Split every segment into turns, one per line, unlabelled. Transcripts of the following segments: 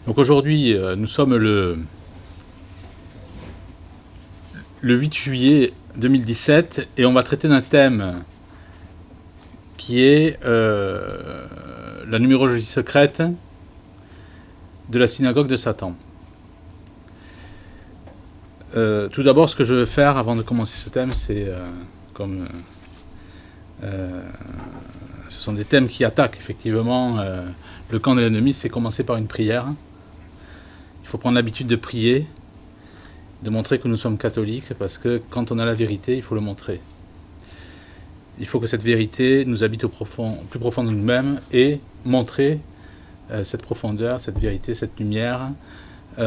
Donc aujourd'hui, nous sommes le 8 juillet 2017 et on va traiter d'un thème qui est la numérologie secrète de la synagogue de Satan. Tout d'abord, ce que je veux faire avant de commencer ce thème, c'est ce sont des thèmes qui attaquent effectivement le camp de l'ennemi, c'est commencer par une prière. Il faut prendre l'habitude de prier, de montrer que nous sommes catholiques, parce que quand on a la vérité, il faut le montrer. Il faut que cette vérité nous habite au plus profond de nous-mêmes et montrer cette profondeur, cette vérité, cette lumière dans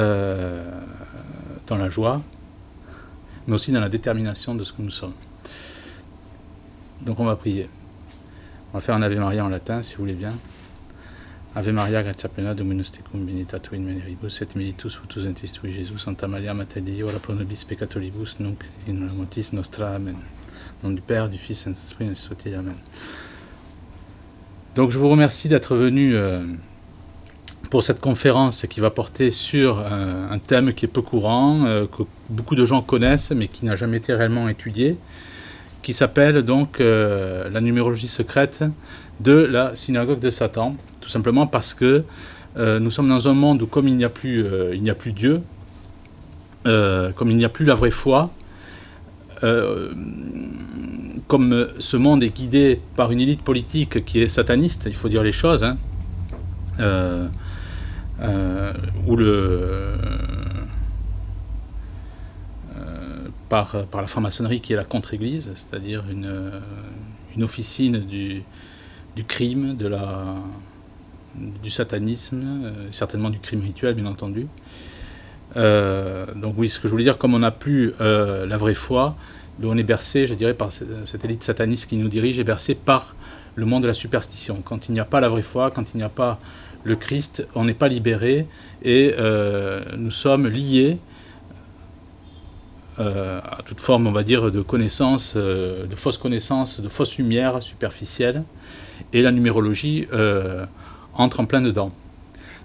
la joie, mais aussi dans la détermination de ce que nous sommes. Donc on va prier. On va faire un Ave Maria en latin, si vous voulez bien. Ave Maria, gratia plena, Dominus tecum, benedicta tu in mulieribus, et benedictus fructus ventris tui, Jésus, Santa Maria, Mater Dei, ora pro nobis peccatoribus, nunc in hora mortis nostra. Amen. Au nom du Père, du Fils et du Saint-Esprit, ainsi soit-il. Amen. Donc je vous remercie d'être venu pour cette conférence qui va porter sur un thème qui est peu courant, que beaucoup de gens connaissent, mais qui n'a jamais été réellement étudié, qui s'appelle donc la numérologie secrète de la synagogue de Satan, tout simplement parce que nous sommes dans un monde où, comme il n'y a plus Dieu, comme il n'y a plus la vraie foi, comme ce monde est guidé par une élite politique qui est sataniste, il faut dire les choses, par la franc-maçonnerie qui est la contre-église, c'est-à-dire une officine du crime, du satanisme, certainement du crime rituel, bien entendu. Donc oui, ce que je voulais dire, comme on n'a plus la vraie foi, on est bercé, je dirais, par cette élite sataniste qui nous dirige, est bercé par le monde de la superstition. Quand il n'y a pas la vraie foi, quand il n'y a pas le Christ, on n'est pas libéré et nous sommes liés à toute forme, on va dire, de connaissances, de fausses connaissances, de fausses lumières superficielles, et la numérologie entre en plein dedans.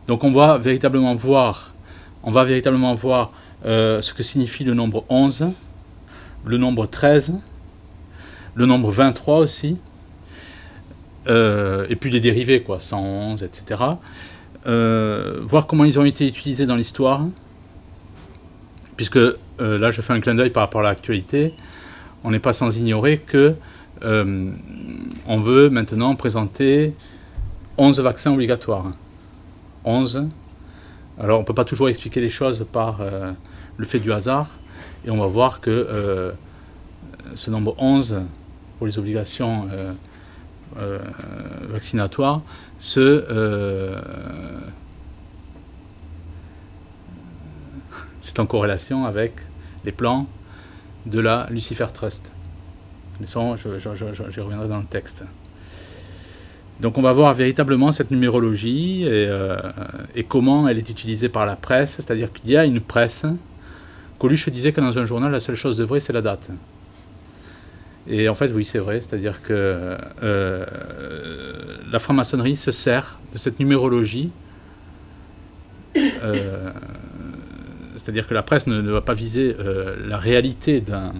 Donc on va véritablement voir ce que signifie le nombre 11, le nombre 13, le nombre 23 aussi, et puis les dérivés, 111, etc. Voir comment ils ont été utilisés dans l'histoire, puisque là je fais un clin d'œil par rapport à l'actualité. On n'est pas sans ignorer que on veut maintenant présenter 11 vaccins obligatoires. 11. Alors on ne peut pas toujours expliquer les choses par le fait du hasard, et on va voir que ce nombre 11 pour les obligations vaccinatoires c'est en corrélation avec les plans de la Lucifer Trust. Mais ça, j'y reviendrai dans le texte. Donc on va voir véritablement cette numérologie et comment elle est utilisée par la presse, c'est-à-dire qu'il y a une presse. Coluche disait que dans un journal, la seule chose de vrai, c'est la date. Et en fait, oui, c'est vrai, c'est-à-dire que la franc-maçonnerie se sert de cette numérologie, c'est-à-dire que la presse ne va pas viser la réalité d'un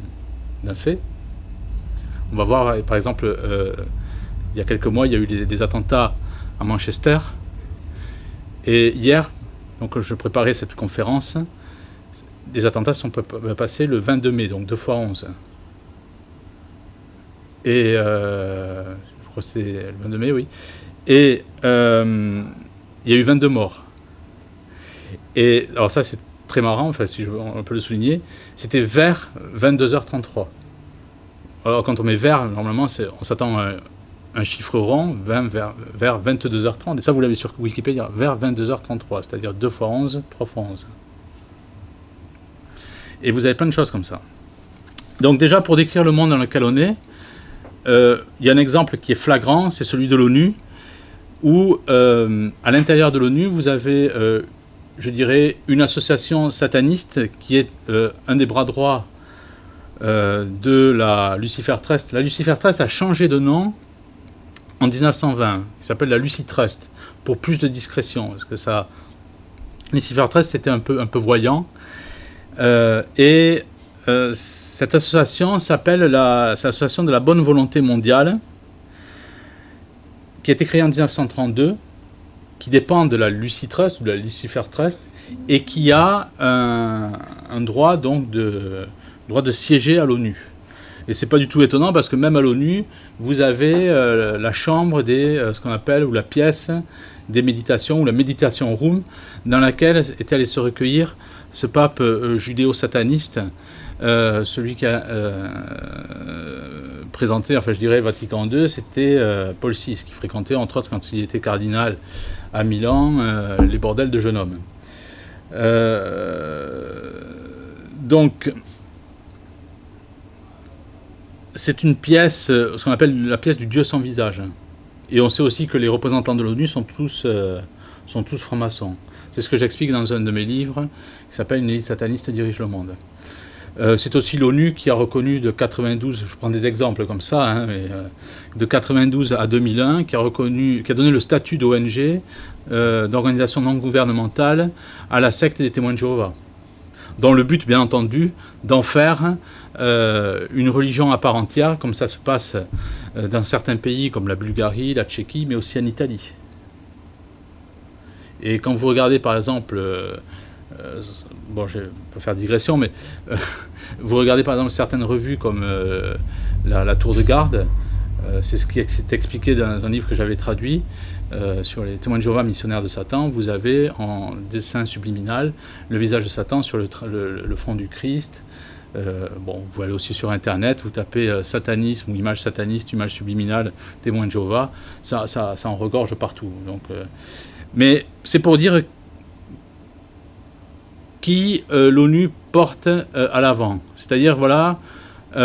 fait. On va voir, par exemple, il y a quelques mois, il y a eu des attentats à Manchester. Et hier, donc je préparais cette conférence, les attentats sont passés le 22 mai, donc 2 fois 11. Et je crois que c'est le 22 mai, oui. Et il y a eu 22 morts. Et alors ça, c'est très marrant, enfin, si on peut le souligner, c'était vers 22h33. Alors quand on met vers, normalement, on s'attend à un chiffre rond, vers 22h30, et ça vous l'avez sur Wikipédia, vers 22h33, c'est-à-dire 2 fois 11, 3 fois 11. Et vous avez plein de choses comme ça. Donc déjà, pour décrire le monde dans lequel on est, il y a un exemple qui est flagrant, c'est celui de l'ONU, où à l'intérieur de l'ONU, vous avez, je dirais, une association sataniste qui est un des bras droits de la Lucifer Trust. La Lucifer Trust a changé de nom en 1920, qui s'appelle la Lucy Trust, pour plus de discrétion, parce que ça Lucifer XIII, c'était un peu voyant. Cette association s'appelle l'Association de la bonne volonté mondiale, qui a été créée en 1932, qui dépend de la Lucy Trust ou de la Lucifer Trust, et qui a un droit donc droit de siéger à l'ONU. Et c'est pas du tout étonnant parce que même à l'ONU, vous avez la chambre ce qu'on appelle, ou la pièce des méditations, ou la meditation room, dans laquelle était allé se recueillir ce pape judéo-sataniste, celui qui a présenté, enfin je dirais Vatican II, c'était Paul VI, qui fréquentait entre autres quand il était cardinal à Milan, les bordels de jeunes hommes. Donc, c'est une pièce, ce qu'on appelle la pièce du Dieu sans visage. Et on sait aussi que les représentants de l'ONU sont tous francs-maçons. C'est ce que j'explique dans un de mes livres, qui s'appelle « Une élite sataniste dirige le monde ». C'est aussi l'ONU qui a reconnu de 92, je prends des exemples comme ça, hein, mais, de 92 à 2001, qui a donné le statut d'ONG, d'organisation non gouvernementale, à la secte des témoins de Jéhovah, dont le but, bien entendu, d'en faire une religion à part entière, comme ça se passe dans certains pays comme la Bulgarie, la Tchéquie, mais aussi en Italie. Et quand vous regardez par exemple, bon je peux faire digression, mais vous regardez par exemple certaines revues comme la Tour de Garde, c'est ce qui est expliqué dans un livre que j'avais traduit sur les témoins de Jéhovah missionnaires de Satan. Vous avez en dessin subliminal le visage de Satan sur le front du Christ. Bon, vous allez aussi sur internet, vous tapez satanisme ou image sataniste, image subliminale, témoin de Jéhovah, ça en regorge partout. Donc, mais c'est pour dire qui l'ONU porte à l'avant. C'est-à-dire, voilà, ou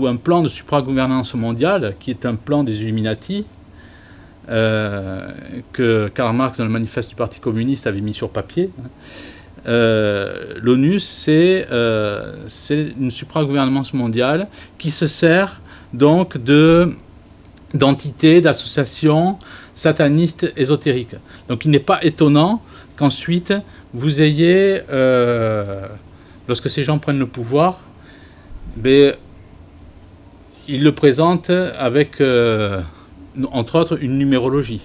un plan de supragouvernance mondiale, qui est un plan des Illuminati, que Karl Marx, dans le manifeste du Parti communiste, avait mis sur papier. L'ONU, c'est une supragouvernance mondiale qui se sert donc d'entités, d'associations satanistes ésotériques. Donc il n'est pas étonnant qu'ensuite vous ayez, lorsque ces gens prennent le pouvoir, ils le présentent avec, entre autres, une numérologie,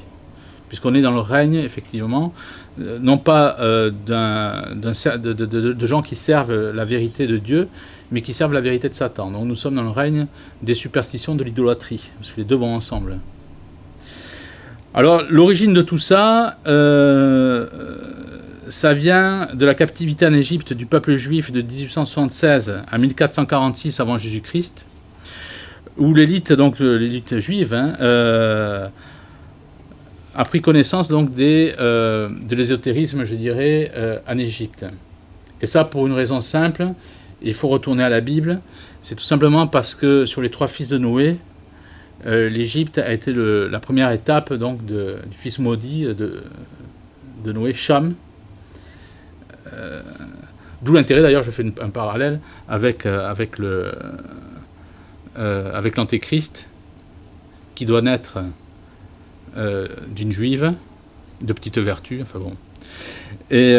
puisqu'on est dans le règne, effectivement, non pas de gens qui servent la vérité de Dieu, mais qui servent la vérité de Satan. Donc nous sommes dans le règne des superstitions, de l'idolâtrie, parce que les deux vont ensemble. Alors l'origine de tout ça, ça vient de la captivité en Égypte du peuple juif de 1876 à 1446 avant Jésus-Christ, où l'élite, donc l'élite juive, a pris connaissance donc de l'ésotérisme, je dirais, en Égypte. Et ça pour une raison simple, il faut retourner à la Bible, c'est tout simplement parce que sur les 3 fils de Noé, l'Égypte a été la première étape donc du fils maudit de Noé, Cham. D'où l'intérêt, d'ailleurs, je fais un parallèle avec l'Antéchrist, qui doit naître d'une juive, de petite vertu, enfin bon, et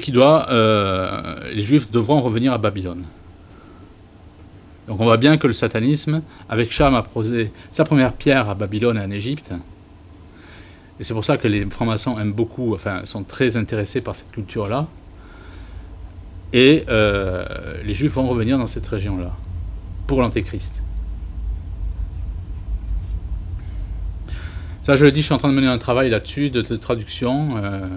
qui les juifs devront revenir à Babylone. Donc on voit bien que le satanisme, avec Cham, a posé sa première pierre à Babylone et en Égypte. Et c'est pour ça que les francs-maçons aiment beaucoup, enfin, sont très intéressés par cette culture-là. Et les juifs vont revenir dans cette région-là, pour l'Antéchrist. Ça, je le dis, je suis en train de mener un travail là-dessus, de traduction,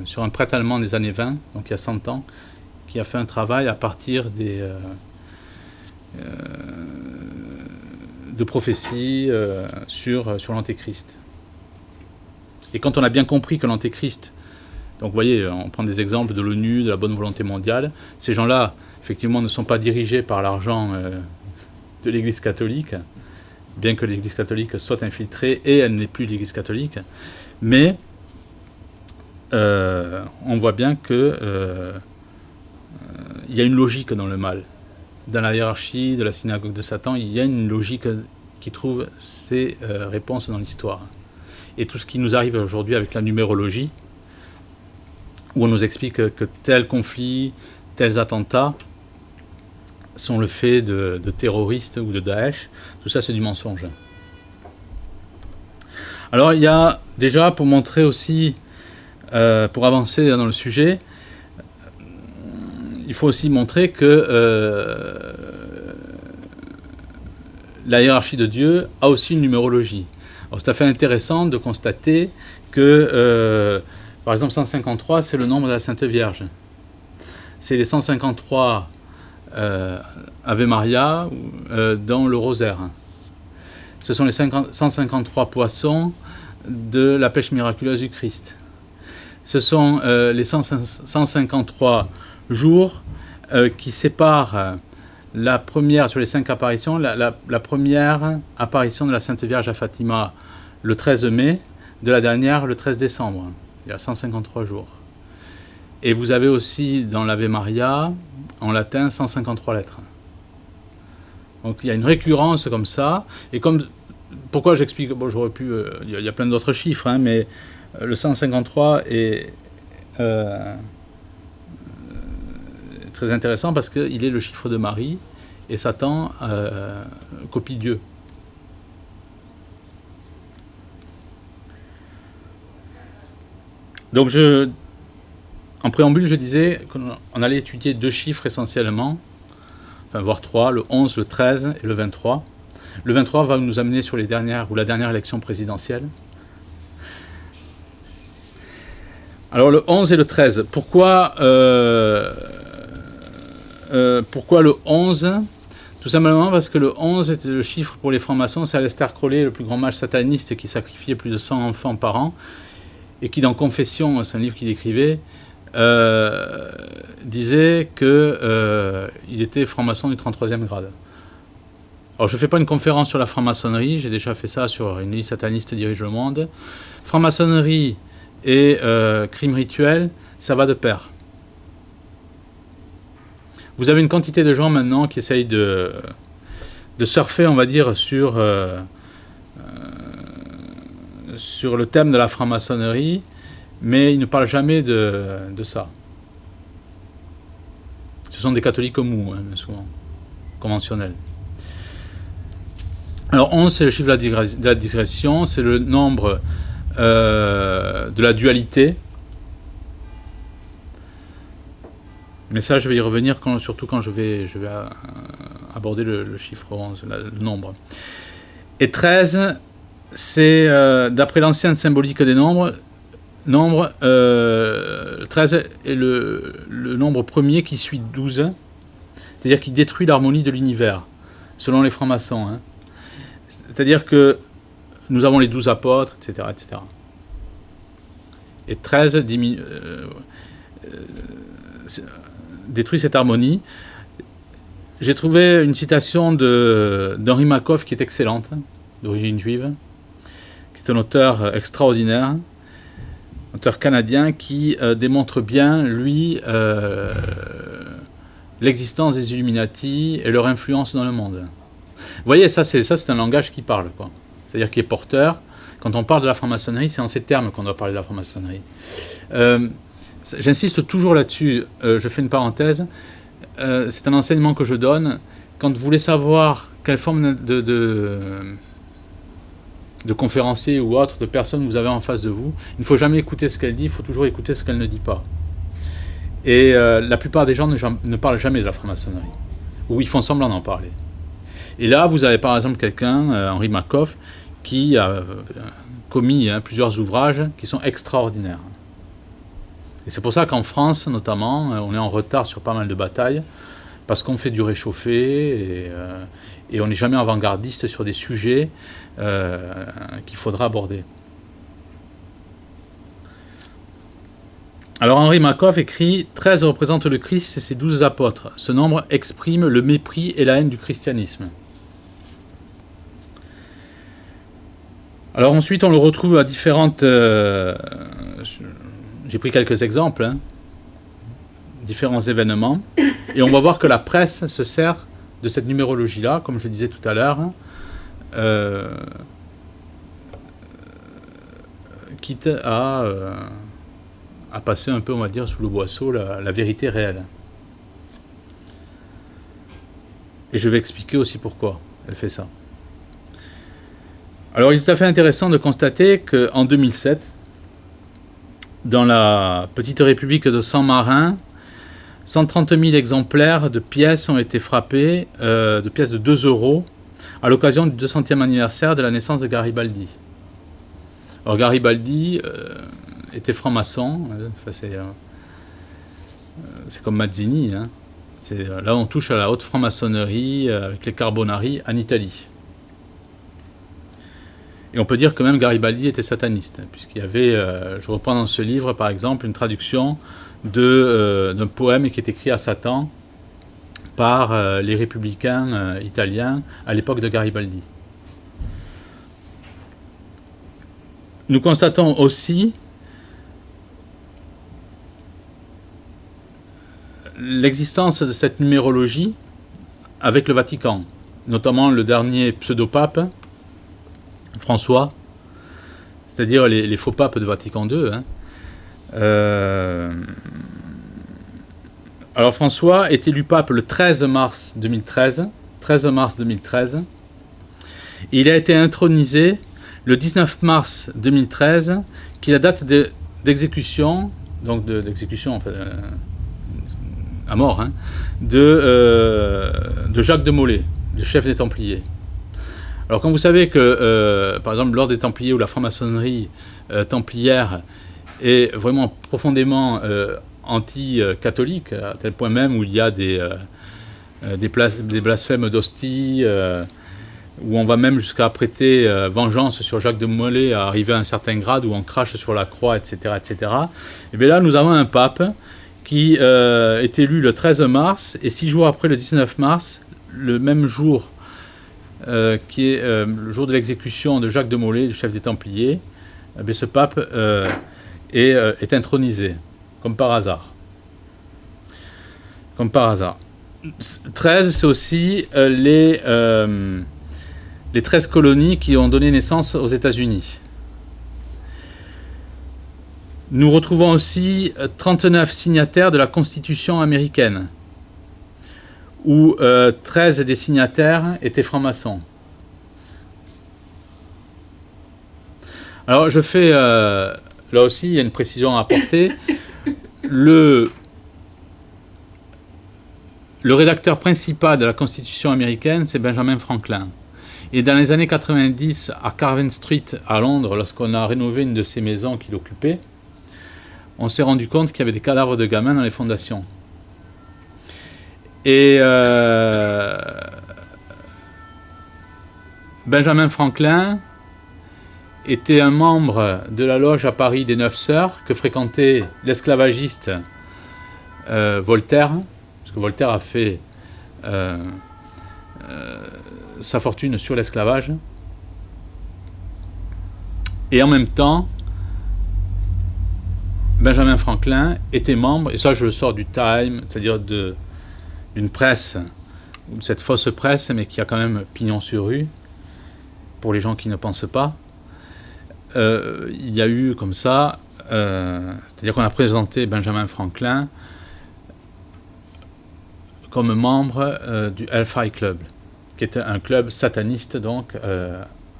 sur un prêtre allemand des années 20, donc il y a 100 ans, qui a fait un travail à partir de prophéties sur l'Antéchrist. Et quand on a bien compris que l'Antéchrist, donc vous voyez, on prend des exemples de l'ONU, de la bonne volonté mondiale, ces gens-là, effectivement, ne sont pas dirigés par l'argent de l'Église catholique, bien que l'Église catholique soit infiltrée, et elle n'est plus l'Église catholique, mais on voit bien que il y a une logique dans le mal. Dans la hiérarchie de la synagogue de Satan, il y a une logique qui trouve ses réponses dans l'histoire. et tout ce qui nous arrive aujourd'hui avec la numérologie, où on nous explique que tel conflit, tels attentats sont le fait de terroristes ou de Daesh. Tout ça, c'est du mensonge. Alors, il y a déjà, pour montrer aussi, pour avancer dans le sujet, il faut aussi montrer que la hiérarchie de Dieu a aussi une numérologie. Alors, c'est tout à fait intéressant de constater que, par exemple, 153, c'est le nombre de la Sainte Vierge. C'est les 153 Ave Maria dans le rosaire. Ce sont les 153 poissons de la pêche miraculeuse du Christ. Ce sont les 153 jours qui séparent la première, sur les 5 apparitions, la première apparition de la Sainte Vierge à Fatima le 13 mai, de la dernière le 13 décembre. Il y a 153 jours. Et vous avez aussi dans l'Ave Maria, en latin, 153 lettres. Donc il y a une récurrence comme ça. Et comme, pourquoi j'explique, bon, j'aurais pu, il y a plein d'autres chiffres, hein, mais le 153 est très intéressant parce qu'il est le chiffre de Marie et Satan copie Dieu. Donc en préambule, je disais qu'on allait étudier 2 chiffres essentiellement, enfin voire 3, le 11, le 13 et le 23. Le 23 va nous amener sur la dernière élection présidentielle. Alors le 11 et le 13, pourquoi le 11 ? Tout simplement parce que le 11 était le chiffre pour les francs-maçons, c'est Aleister Crowley, le plus grand mage sataniste qui sacrifiait plus de 100 enfants par an, et qui dans Confession, c'est un livre qu'il écrivait, disait qu'il était franc-maçon du 33e grade. Alors je ne fais pas une conférence sur la franc-maçonnerie, j'ai déjà fait ça sur Une élite sataniste dirige le monde. Franc-maçonnerie et crime rituel, ça va de pair. Vous avez une quantité de gens maintenant qui essayent de surfer, on va dire, sur le thème de la franc-maçonnerie, mais ils ne parlent jamais de ça. Ce sont des catholiques mous, hein, souvent, conventionnels. Alors 11, c'est le chiffre de la digression, c'est le nombre de la dualité. Mais ça, je vais y revenir surtout quand je vais aborder le chiffre 11, le nombre. Et 13, c'est, d'après l'ancienne symbolique des nombres, 13 est le nombre premier qui suit 12, c'est-à-dire qui détruit l'harmonie de l'univers, selon les francs-maçons. Hein. C'est-à-dire que nous avons les 12 apôtres, etc. etc. Et 13 détruit cette harmonie. J'ai trouvé une citation d'Henri Makoff qui est excellente, d'origine juive, qui est un auteur extraordinaire, auteur canadien qui démontre bien, lui, l'existence des Illuminati et leur influence dans le monde. Vous voyez, ça c'est un langage qui parle, quoi. C'est-à-dire qui est porteur. Quand on parle de la franc-maçonnerie, c'est en ces termes qu'on doit parler de la franc-maçonnerie. J'insiste toujours là-dessus, je fais une parenthèse, c'est un enseignement que je donne. Quand vous voulez savoir quelle forme de conférencier ou autre, de personne vous avez en face de vous, il ne faut jamais écouter ce qu'elle dit, il faut toujours écouter ce qu'elle ne dit pas. Et la plupart des gens ne parlent jamais de la franc-maçonnerie, ou ils font semblant d'en parler. Et là, vous avez par exemple quelqu'un, Henri Makoff, qui a commis plusieurs ouvrages qui sont extraordinaires. Et c'est pour ça qu'en France, notamment, on est en retard sur pas mal de batailles, parce qu'on fait du réchauffé, et on n'est jamais avant-gardiste sur des sujets qu'il faudra aborder. Alors Henri Makoff écrit « 13 représente le Christ et ses 12 apôtres. Ce nombre exprime le mépris et la haine du christianisme. » Alors ensuite, on le retrouve à différentes... j'ai pris quelques exemples, hein, différents événements, et on va voir que la presse se sert de cette numérologie-là, comme je disais tout à l'heure, quitte à passer un peu, on va dire, sous le boisseau la vérité réelle. Et je vais expliquer aussi pourquoi elle fait ça. Alors il est tout à fait intéressant de constater qu'en 2007, dans la petite république de San Marin, 130 000 exemplaires de pièces ont été frappés, de pièces de 2 € à l'occasion du 200e anniversaire de la naissance de Garibaldi. Alors Garibaldi était franc-maçon, c'est comme Mazzini, hein. Là on touche à la haute franc-maçonnerie avec les Carbonari en Italie. Et on peut dire que même Garibaldi était sataniste, puisqu'il y avait, je reprends dans ce livre par exemple, une traduction d'un poème qui est écrit à Satan par les républicains italiens à l'époque de Garibaldi. Nous constatons aussi l'existence de cette numérologie avec le Vatican, notamment le dernier pseudo-pape, François, c'est-à-dire les faux papes de Vatican II. Hein. Alors François est élu pape le 13 mars 2013. Et il a été intronisé le 19 mars 2013, qui est la date d'exécution, donc d'exécution à mort, hein, de Jacques de Molay, le chef des Templiers. Alors quand vous savez que, par exemple, l'ordre des Templiers ou la franc-maçonnerie templière est vraiment profondément anti-catholique, à tel point même où il y a des blasphèmes d'hostie, où on va même jusqu'à prêter vengeance sur Jacques de Molay à arriver à un certain grade, où on crache sur la croix, etc. etc. Et bien là, nous avons un pape qui est élu le 13 mars, et 6 jours après le 19 mars, le même jour qui est le jour de l'exécution de Jacques de Molay, le chef des Templiers, ce pape est intronisé, comme par hasard. Comme par hasard. 13, c'est aussi les 13 colonies qui ont donné naissance aux États-Unis. Nous retrouvons aussi 39 signataires de la Constitution américaine, où 13 des signataires étaient francs-maçons. Alors je fais, là aussi il y a une précision à apporter, le rédacteur principal de la Constitution américaine, c'est Benjamin Franklin. Et dans les années 90, à Carven Street, à Londres, lorsqu'on a rénové une de ces maisons qu'il occupait, on s'est rendu compte qu'il y avait des cadavres de gamins dans les fondations. Et Benjamin Franklin était un membre de la loge à Paris des 9 Sœurs que fréquentait l'esclavagiste Voltaire, parce que Voltaire a fait sa fortune sur l'esclavage. Et en même temps, Benjamin Franklin était membre, et ça je le sors du Time, c'est-à-dire d'une presse, cette fausse presse, mais qui a quand même pignon sur rue, pour les gens qui ne pensent pas. Il y a eu comme ça, c'est-à-dire qu'on a présenté Benjamin Franklin comme membre du Hellfire Club, qui était un club sataniste donc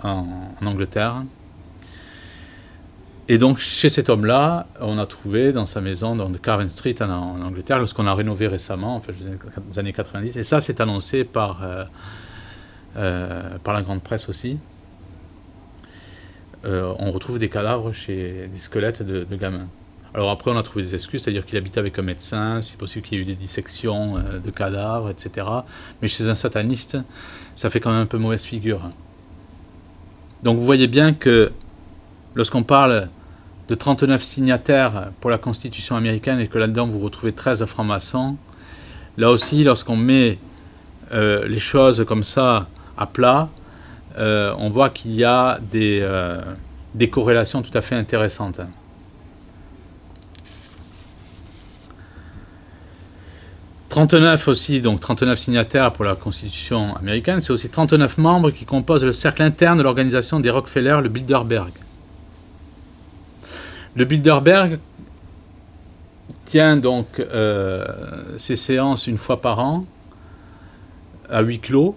en Angleterre. Et donc chez cet homme-là, on a trouvé dans sa maison dans Carven Street en Angleterre, lorsqu'on a rénové récemment, en fait, dans les années 90, et ça c'est annoncé par la grande presse aussi. On retrouve des cadavres des squelettes de gamins. Alors après on a trouvé des excuses, c'est-à-dire qu'il habitait avec un médecin, c'est possible qu'il y ait eu des dissections de cadavres, etc. Mais chez un sataniste, ça fait quand même un peu mauvaise figure. Donc vous voyez bien que lorsqu'on parle de 39 signataires pour la Constitution américaine et que là-dedans vous retrouvez 13 francs-maçons, là aussi lorsqu'on met les choses comme ça à plat, on voit qu'il y a des corrélations tout à fait intéressantes. « 39 aussi, donc 39 signataires pour la Constitution américaine, c'est aussi 39 membres qui composent le cercle interne de l'organisation des Rockefeller, le Bilderberg. Le Bilderberg tient donc ses séances une fois par an, à huis clos.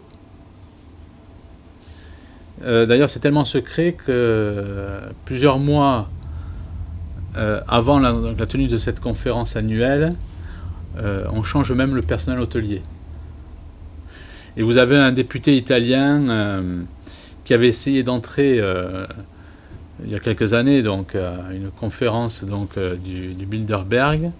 D'ailleurs, c'est tellement secret que plusieurs mois avant la tenue de cette conférence annuelle, on change même le personnel hôtelier. Et vous avez un député italien qui avait essayé d'entrer il y a quelques années donc, à une conférence donc, du Bilderberg,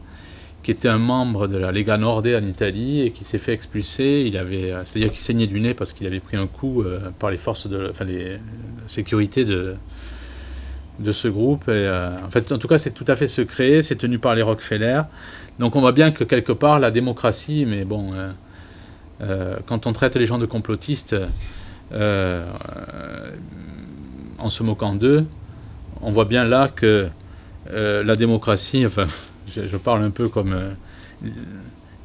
qui était un membre de la Lega Nord en Italie et qui s'est fait expulser. C'est-à-dire qu'il saignait du nez parce qu'il avait pris un coup par les forces la sécurité de ce groupe. Et, en fait, en tout cas, c'est tout à fait secret, c'est tenu par les Rockefeller. Donc on voit bien que quelque part, la démocratie, mais bon, quand on traite les gens de complotistes en se moquant d'eux, on voit bien là que la démocratie, enfin, je parle un peu comme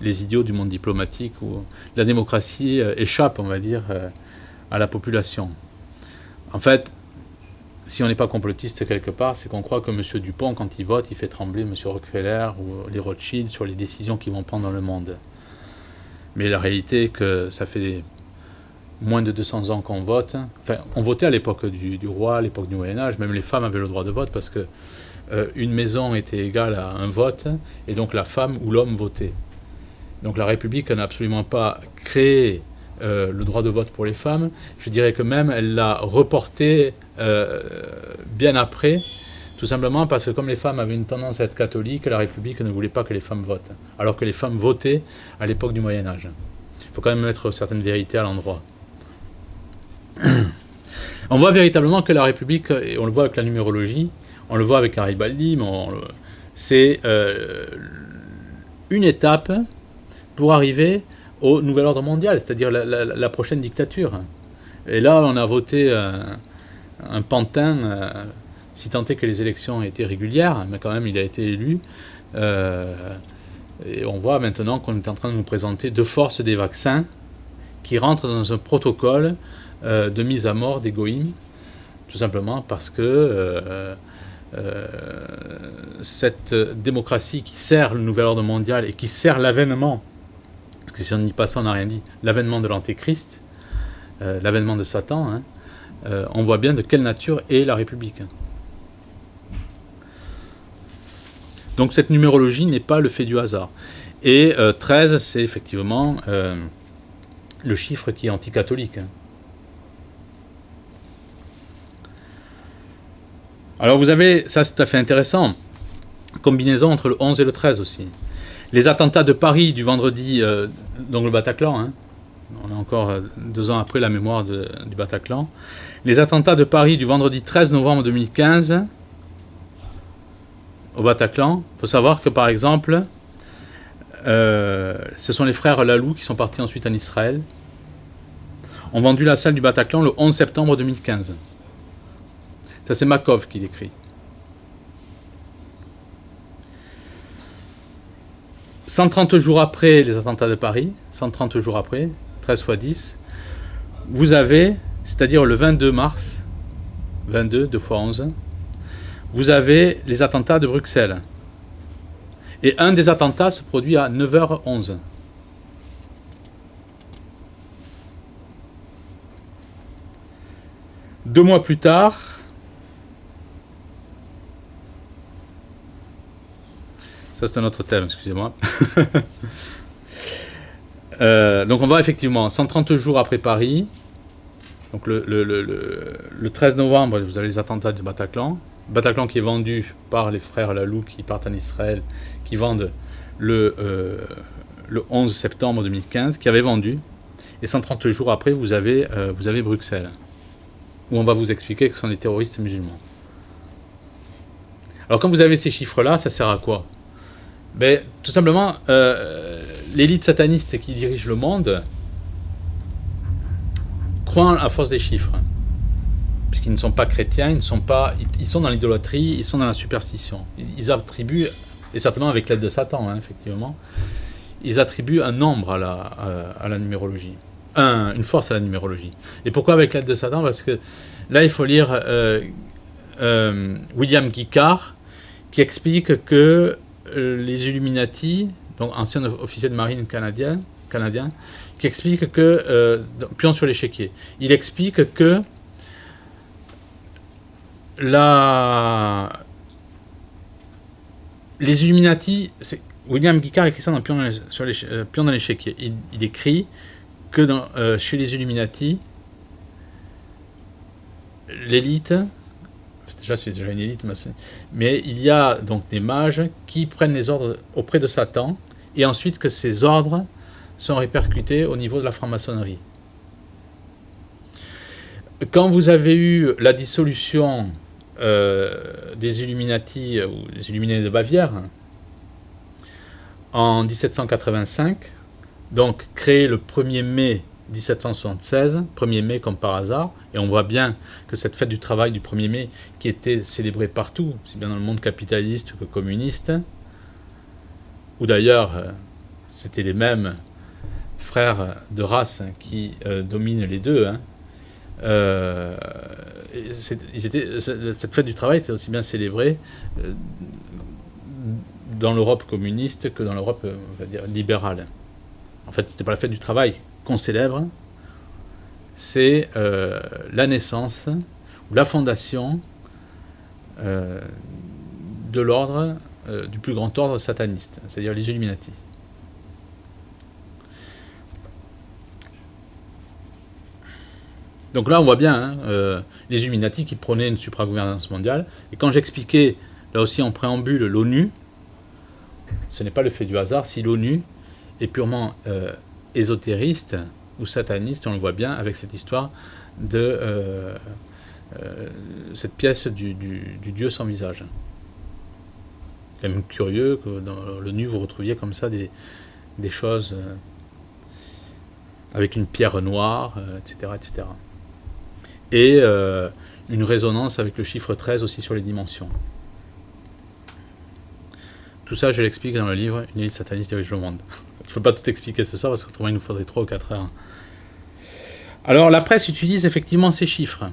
les idiots du monde diplomatique, où la démocratie échappe, on va dire, à la population. En fait, si on n'est pas complotiste quelque part, c'est qu'on croit que M. Dupont, quand il vote, il fait trembler M. Rockefeller ou les Rothschild sur les décisions qu'ils vont prendre dans le monde. Mais la réalité est que ça fait moins de 200 ans qu'on vote. Enfin, on votait à l'époque du roi, à l'époque du Moyen-Âge, même les femmes avaient le droit de vote parce que une maison était égale à un vote, et donc la femme ou l'homme votait. Donc la République n'a absolument pas créé le droit de vote pour les femmes. Je dirais que même elle l'a reporté bien après, tout simplement parce que comme les femmes avaient une tendance à être catholiques, la République ne voulait pas que les femmes votent, alors que les femmes votaient à l'époque du Moyen-Âge. Il faut quand même mettre certaines vérités à l'endroit. On voit véritablement que la République, et on le voit avec la numérologie, on le voit avec Garibaldi, c'est une étape pour arriver au nouvel ordre mondial, c'est-à-dire la prochaine dictature. Et là, on a voté un pantin, si tant est que les élections étaient régulières, mais quand même, il a été élu. Et on voit maintenant qu'on est en train de nous présenter de force des vaccins qui rentrent dans un protocole de mise à mort des goïms, tout simplement parce que cette démocratie qui sert le nouvel ordre mondial et qui sert l'avènement, parce que si on ne dit pas ça, on n'a rien dit, l'avènement de l'Antéchrist, l'avènement de Satan, on voit bien de quelle nature est la République. Donc cette numérologie n'est pas le fait du hasard. Et 13, c'est effectivement le chiffre qui est anticatholique. Alors vous avez, ça c'est tout à fait intéressant, combinaison entre le 11 et le 13 aussi. Les attentats de Paris du vendredi, donc le Bataclan, on est encore 2 ans après la mémoire du Bataclan. Les attentats de Paris du vendredi 13 novembre 2015 au Bataclan, il faut savoir que par exemple, ce sont les frères Lalou qui sont partis ensuite en Israël, ont vendu la salle du Bataclan le 11 septembre 2015. Ça, c'est Makov qui l'écrit. 130 jours après les attentats de Paris, 130 jours après, 13 x 10, vous avez, c'est-à-dire le 22 mars, 22, 2 x 11, vous avez les attentats de Bruxelles. Et un des attentats se produit à 9h11. Deux mois plus tard, ça c'est un autre thème, excusez-moi. Donc on va effectivement 130 jours après Paris, donc le 13 novembre, vous avez les attentats du Bataclan. Bataclan qui est vendu par les frères Lalou qui partent en Israël, qui vendent le 11 septembre 2015, qui avait vendu. Et 130 jours après, vous avez Bruxelles, où on va vous expliquer que ce sont des terroristes musulmans. Alors quand vous avez ces chiffres-là, ça sert à quoi ? Ben, tout simplement, l'élite sataniste qui dirige le monde croit à force des chiffres. Puisqu'ils ne sont pas chrétiens, ils sont dans l'idolâtrie, ils sont dans la superstition. Ils attribuent, et certainement avec l'aide de Satan, effectivement, ils attribuent un nombre à la numérologie, une force à la numérologie. Et pourquoi avec l'aide de Satan ? Parce que là, il faut lire William Guicard, qui explique que les Illuminati, donc anciens officiers de marine canadiens, qui explique que, pion sur l'échiquier, il explique que les Illuminati, William Guicard écrit ça dans Pion dans l'échiquier. Il écrit que chez les Illuminati, l'élite, c'est déjà une élite, mais il y a donc des mages qui prennent les ordres auprès de Satan, et ensuite que ces ordres sont répercutés au niveau de la franc-maçonnerie. Quand vous avez eu la dissolution des Illuminati, ou les Illuminés de Bavière, en 1785, donc créé le 1er mai 1776, 1er mai comme par hasard, et on voit bien que cette fête du travail du 1er mai, qui était célébrée partout, aussi bien dans le monde capitaliste que communiste, où d'ailleurs c'était les mêmes frères de race qui dominent les deux, cette fête du travail était aussi bien célébrée dans l'Europe communiste que dans l'Europe, on va dire, libérale. En fait, c'était pas la fête du travail qu'on célèbre, c'est la naissance ou la fondation de l'ordre, du plus grand ordre sataniste, c'est-à-dire les Illuminati. Donc là, on voit bien les Illuminati qui prônaient une supragouvernance mondiale. Et quand j'expliquais, là aussi en préambule, l'ONU, ce n'est pas le fait du hasard. Si l'ONU est purement ésotériste ou sataniste, on le voit bien avec cette histoire de cette pièce du Dieu sans visage. C'est même curieux que dans l'ONU, vous retrouviez comme ça des choses avec une pierre noire, etc., etc. Et une résonance avec le chiffre 13 aussi sur les dimensions. Tout ça, je l'explique dans le livre « Une élite sataniste dirige le monde ». Je ne peux pas tout expliquer ce soir parce qu'autrement il nous faudrait 3 ou 4 heures. Alors la presse utilise effectivement ces chiffres.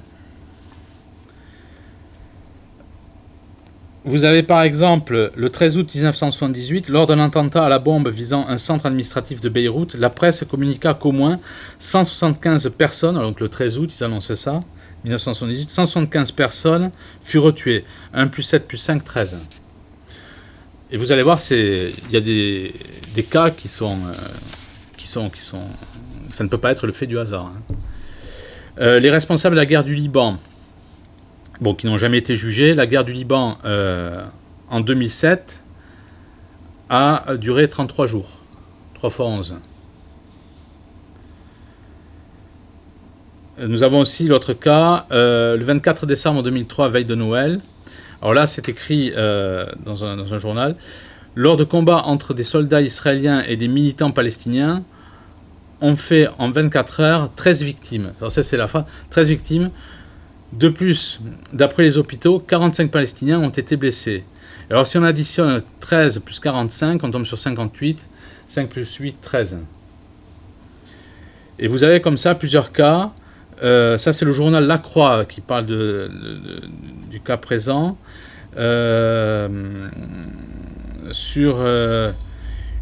Vous avez par exemple le 13 août 1978, lors d'un attentat à la bombe visant un centre administratif de Beyrouth, la presse communiqua qu'au moins 175 personnes, donc le 13 août ils annonçaient ça, 1978, 175 personnes furent tuées. 1 plus 7 plus 5, 13. Et vous allez voir, il y a des cas qui sont... Ça ne peut pas être le fait du hasard. Les responsables de la guerre du Liban, qui n'ont jamais été jugés, la guerre du Liban en 2007 a duré 33 jours. 3 fois 11. Nous avons aussi l'autre cas, le 24 décembre 2003, veille de Noël. Alors là, c'est écrit dans un journal. Lors de combats entre des soldats israéliens et des militants palestiniens, on fait en 24 heures 13 victimes. Alors ça, c'est la fin. 13 victimes. De plus, d'après les hôpitaux, 45 Palestiniens ont été blessés. Alors si on additionne 13 plus 45, on tombe sur 58. 5 plus 8, 13. Et vous avez comme ça plusieurs cas. Ça, c'est le journal La Croix qui parle du cas présent. Sur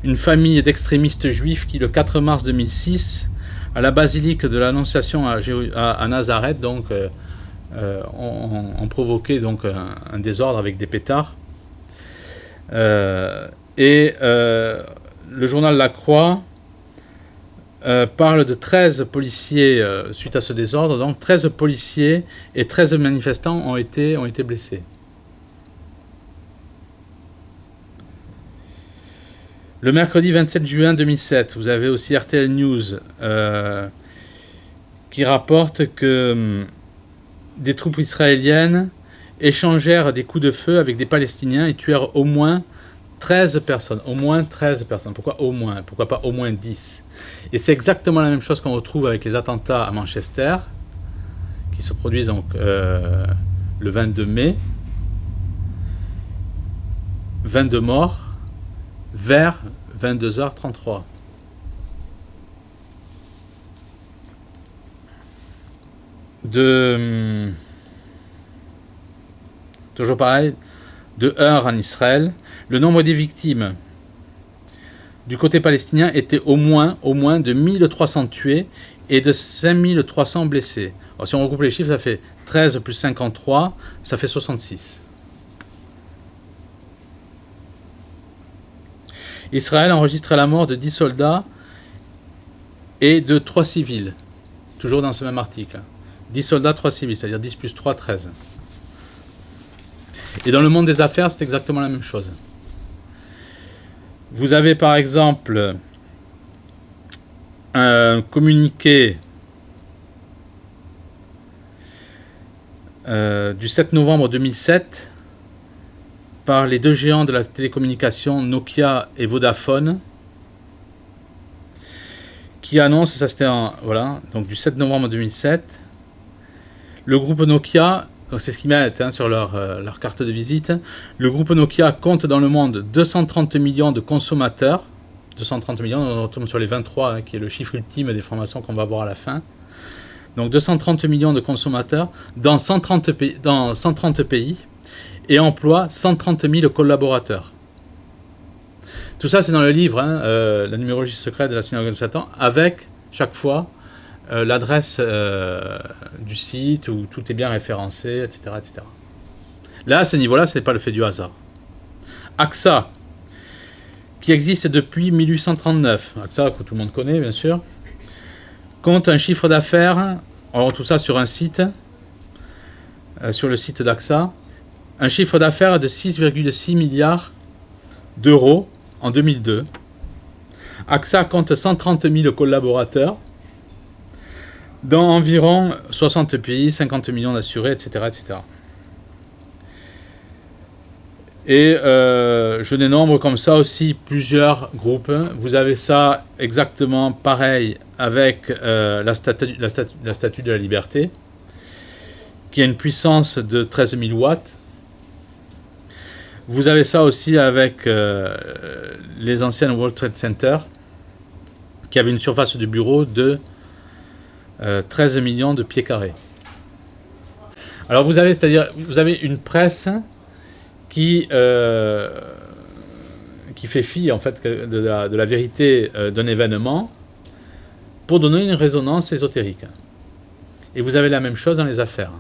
une famille d'extrémistes juifs qui, le 4 mars 2006, à la basilique de l'Annonciation à Nazareth, donc, ont provoqué donc, un désordre avec des pétards. Le journal La Croix parle de 13 policiers suite à ce désordre. Donc 13 policiers et 13 manifestants ont été blessés. Le mercredi 27 juin 2007, vous avez aussi RTL News qui rapporte que des troupes israéliennes échangèrent des coups de feu avec des Palestiniens et tuèrent au moins 13 personnes. Au moins 13 personnes. Pourquoi au moins? Pourquoi pas au moins 10? Et c'est exactement la même chose qu'on retrouve avec les attentats à Manchester, qui se produisent donc le 22 mai. 22 morts vers 22h33. Toujours pareil, de heurts en Israël. Le nombre des victimes du côté palestinien était au moins de 1300 tués et de 5300 blessés. Alors, si on regroupe les chiffres, ça fait 13 plus 53, ça fait 66. Israël a enregistré la mort de 10 soldats et de 3 civils. Toujours dans ce même article. 10 soldats, 3 civils, c'est-à-dire 10 plus 3, 13. Et dans le monde des affaires, c'est exactement la même chose. Vous avez par exemple un communiqué du 7 novembre 2007 par les deux géants de la télécommunication Nokia et Vodafone qui annonce, ça c'était voilà, donc du 7 novembre 2007, le groupe Nokia, c'est ce qu'ils mettent sur leur carte de visite, le groupe Nokia compte dans le monde 230 millions de consommateurs, 230 millions, on retombe sur les 23, qui est le chiffre ultime des formations qu'on va voir à la fin. Donc 230 millions de consommateurs dans 130 pays et emploie 130 000 collaborateurs. Tout ça, c'est dans le livre, la numérologie secrète de la synagogue de Satan, avec chaque fois l'adresse du site où tout est bien référencé, etc., etc. Là, à ce niveau-là, ce n'est pas le fait du hasard. AXA, qui existe depuis 1839, AXA que tout le monde connaît, bien sûr, compte un chiffre d'affaires, alors tout ça sur un site, sur le site d'AXA, un chiffre d'affaires de 6,6 milliards d'euros en 2002. AXA compte 130 000 collaborateurs dans environ 60 pays, 50 millions d'assurés, etc., etc. Et je dénombre comme ça aussi plusieurs groupes. Vous avez ça exactement pareil avec la statue de la liberté, qui a une puissance de 13 000 watts. Vous avez ça aussi avec les anciennes World Trade Center, qui avaient une surface de bureau de 13 millions de pieds carrés. Alors vous avez une presse qui fait fi en fait de la vérité d'un événement pour donner une résonance ésotérique. Et vous avez la même chose dans les affaires.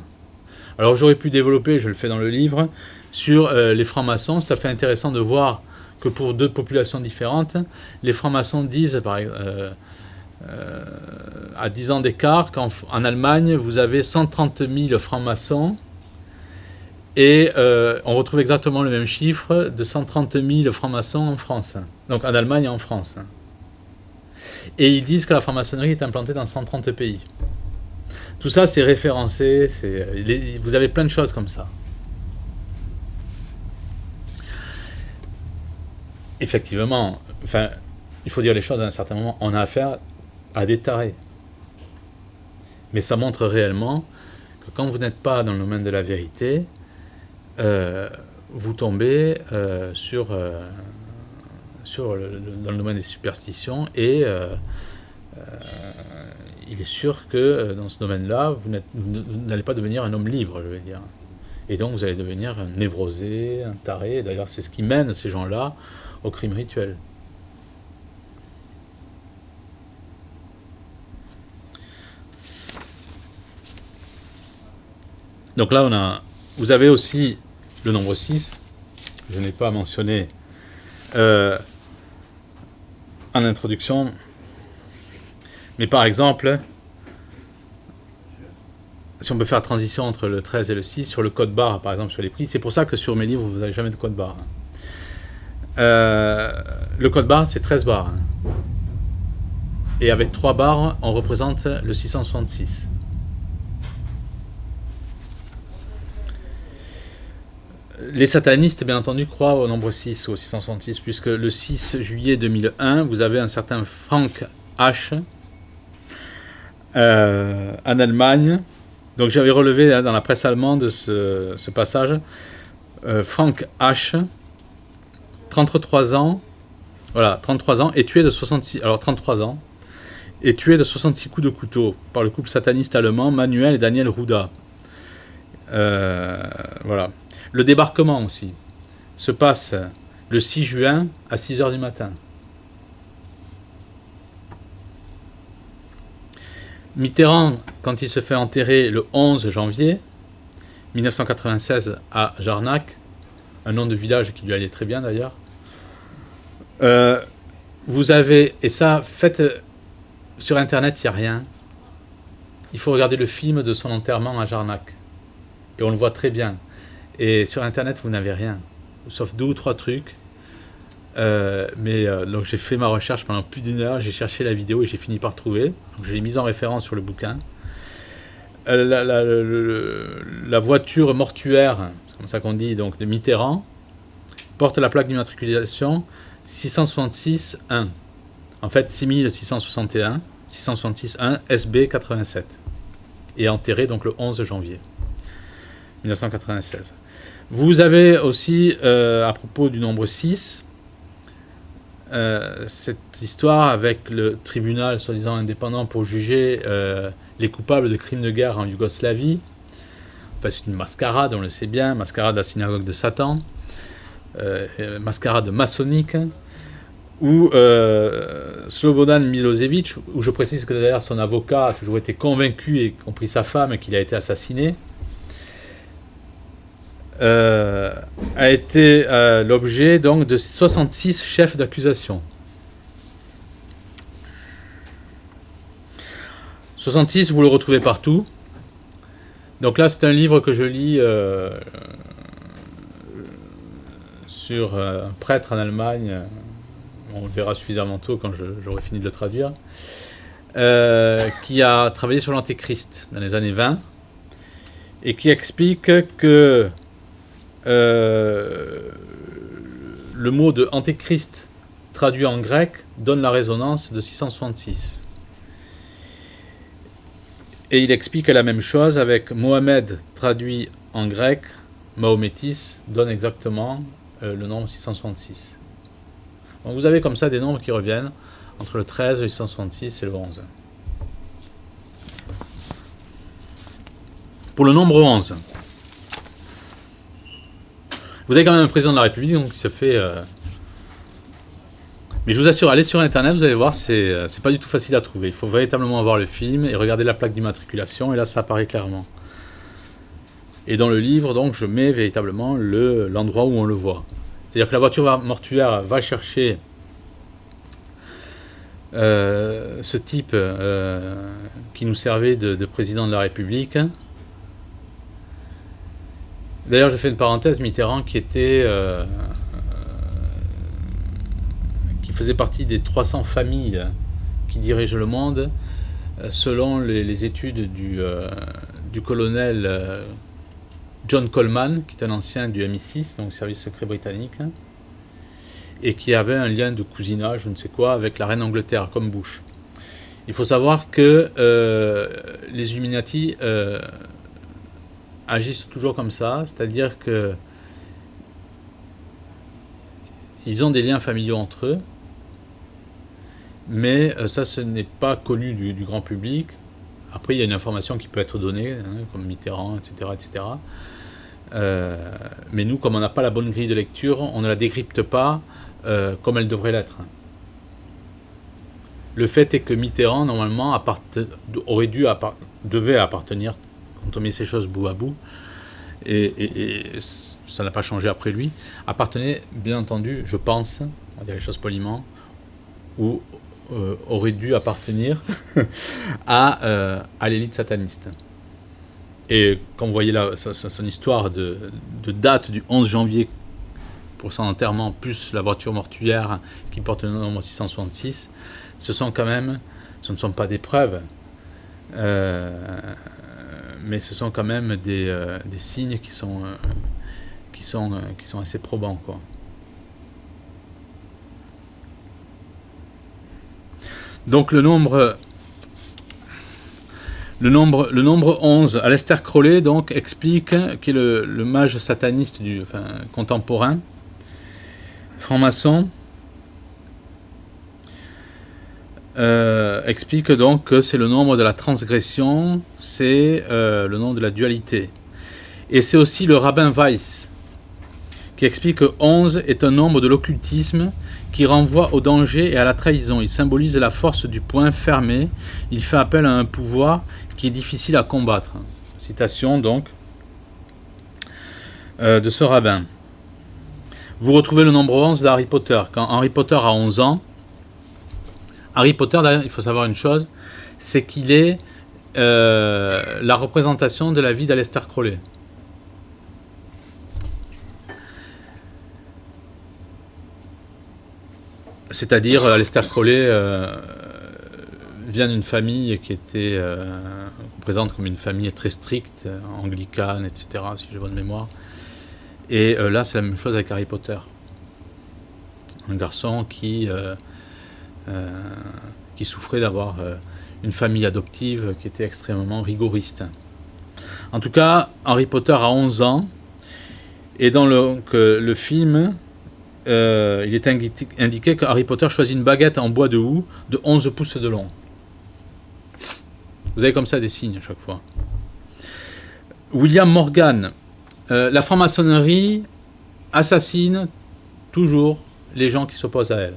Alors j'aurais pu développer, je le fais dans le livre, sur les francs-maçons. C'est tout à fait intéressant de voir que pour deux populations différentes, les francs-maçons disent, à 10 ans d'écart, qu'en Allemagne, vous avez 130 000 francs-maçons, et on retrouve exactement le même chiffre de 130 000 francs-maçons en France, donc en Allemagne et en France. Et ils disent que la franc-maçonnerie est implantée dans 130 pays. Tout ça, c'est référencé, vous avez plein de choses comme ça. Effectivement, il faut dire les choses à un certain moment, on a affaire à des tarés. Mais ça montre réellement que quand vous n'êtes pas dans le domaine de la vérité, vous tombez dans le domaine des superstitions et il est sûr que dans ce domaine-là, vous n'allez pas devenir un homme libre, je veux dire. Et donc vous allez devenir un névrosé, un taré. D'ailleurs, c'est ce qui mène ces gens-là au crime rituel. Donc là, vous avez aussi le nombre 6, que je n'ai pas mentionné en introduction. Mais par exemple, si on peut faire transition entre le 13 et le 6, sur le code barre, par exemple, sur les prix, c'est pour ça que sur mes livres, vous n'avez jamais de code barre. Le code barre, c'est 13 barres. Et avec 3 barres, on représente le 666. Les satanistes, bien entendu, croient au nombre 6, au 666, puisque le 6 juillet 2001, vous avez un certain Frank H. En Allemagne. Donc j'avais relevé dans la presse allemande ce passage. Frank H. 33 ans, voilà, 33 ans, est tué de 66, alors 33 ans, est tué de 66 coups de couteau par le couple sataniste allemand Manuel et Daniel Ruda. Voilà. Le débarquement aussi. se passe le 6 juin à 6 h du matin. Mitterrand, quand il se fait enterrer le 11 janvier 1996 à Jarnac, un nom de village qui lui allait très bien d'ailleurs, vous avez, et ça, faites sur internet, il n'y a rien. Il faut regarder le film de son enterrement à Jarnac. Et on le voit très bien. Et sur internet, vous n'avez rien. Sauf 2 ou 3 trucs. Donc j'ai fait ma recherche pendant plus d'1 heure, j'ai cherché la vidéo et j'ai fini par trouver. Donc je l'ai mise en référence sur le bouquin. La voiture mortuaire, c'est comme ça qu'on dit, donc de Mitterrand, porte la plaque d'immatriculation 666-1. En fait, 6661, 666-1 SB 87. Et enterré donc le 11 janvier 1996. Vous avez aussi, à propos du nombre 6, cette histoire avec le tribunal soi-disant indépendant pour juger les coupables de crimes de guerre en Yougoslavie. Enfin, c'est une mascarade, on le sait bien, mascarade de la synagogue de Satan, mascarade maçonnique, où Slobodan Milosevic, où je précise que d'ailleurs son avocat a toujours été convaincu, y compris sa femme, qu'il a été assassiné, a été l'objet donc de 66 chefs d'accusation. 66, vous le retrouvez partout. Donc là, c'est un livre que je lis sur un prêtre en Allemagne. On le verra suffisamment tôt quand j'aurai fini de le traduire. Qui a travaillé sur l'Antéchrist dans les années 20 et qui explique que le mot de Antéchrist traduit en grec donne la résonance de 666. Et il explique la même chose avec Mohamed traduit en grec, Mahométis donne exactement le nombre 666. Donc vous avez comme ça des nombres qui reviennent entre le 13, le 666 et le 11. Pour le nombre 11, vous avez quand même un président de la République donc, qui se fait... Mais je vous assure, allez sur internet, vous allez voir, c'est pas du tout facile à trouver. Il faut véritablement voir le film et regarder la plaque d'immatriculation, et là ça apparaît clairement. Et dans le livre, donc, je mets véritablement l'endroit où on le voit. C'est-à-dire que la voiture mortuaire va chercher ce type qui nous servait de président de la République. D'ailleurs, je fais une parenthèse, Mitterrand qui était... qui faisait partie des 300 familles qui dirigent le monde, selon les études du colonel John Coleman, qui est un ancien du MI6, donc service secret britannique, et qui avait un lien de cousinage, je ne sais quoi, avec la reine d'Angleterre, comme Bush. Il faut savoir que les Illuminati agissent toujours comme ça, c'est-à-dire que ils ont des liens familiaux entre eux, mais ça, ce n'est pas connu du grand public. Après, il y a une information qui peut être donnée, hein, comme Mitterrand, etc. etc. Mais nous, comme on n'a pas la bonne grille de lecture, on ne la décrypte pas comme elle devrait l'être. Le fait est que Mitterrand, normalement, devait appartenir, quand on met ces choses bout à bout, et ça n'a pas changé après lui, appartenait, bien entendu, je pense, on va dire les choses poliment, ou aurait dû appartenir à l'élite sataniste. Et quand vous voyez son histoire de date du 11 janvier pour son enterrement, plus la voiture mortuaire qui porte le nombre 666, ce ne sont pas des preuves, mais ce sont quand même des signes qui sont assez probants, quoi. Donc le nombre 11, Aleister Crowley donc explique, qui est le mage sataniste contemporain, franc-maçon, explique donc que c'est le nombre de la transgression, c'est le nombre de la dualité. Et c'est aussi le rabbin Weiss qui explique que 11 est un nombre de l'occultisme qui renvoie au danger et à la trahison. Il symbolise la force du poing fermé. Il fait appel à un pouvoir qui est difficile à combattre. Citation donc de ce rabbin. Vous retrouvez le nombre 11 d'Harry Potter. Quand Harry Potter a 11 ans, Harry Potter, d'ailleurs, il faut savoir une chose, c'est qu'il est la représentation de la vie d'Aleister Crowley. C'est-à-dire, Aleister Crowley vient d'une famille qui était présente comme une famille très stricte, anglicane, etc., si j'ai bonne mémoire. Et là, c'est la même chose avec Harry Potter. Un garçon qui souffrait d'avoir une famille adoptive qui était extrêmement rigoriste. En tout cas, Harry Potter a 11 ans, et dans le film, il est indiqué que Harry Potter choisit une baguette en bois de houx de 11 pouces de long. Vous avez comme ça des signes à chaque fois. William Morgan. La franc-maçonnerie assassine toujours les gens qui s'opposent à elle.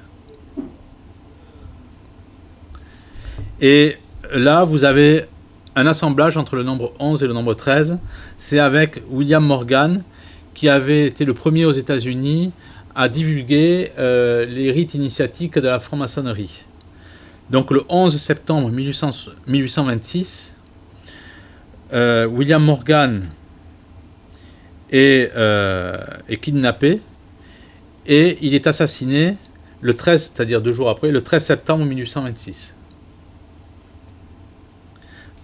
Et là, vous avez un assemblage entre le nombre 11 et le nombre 13. C'est avec William Morgan, qui avait été le premier aux États-Unis à divulguer les rites initiatiques de la franc-maçonnerie. Donc le 11 septembre 1826, William Morgan est kidnappé et il est assassiné le 13, c'est-à-dire 2 jours après, le 13 septembre 1826,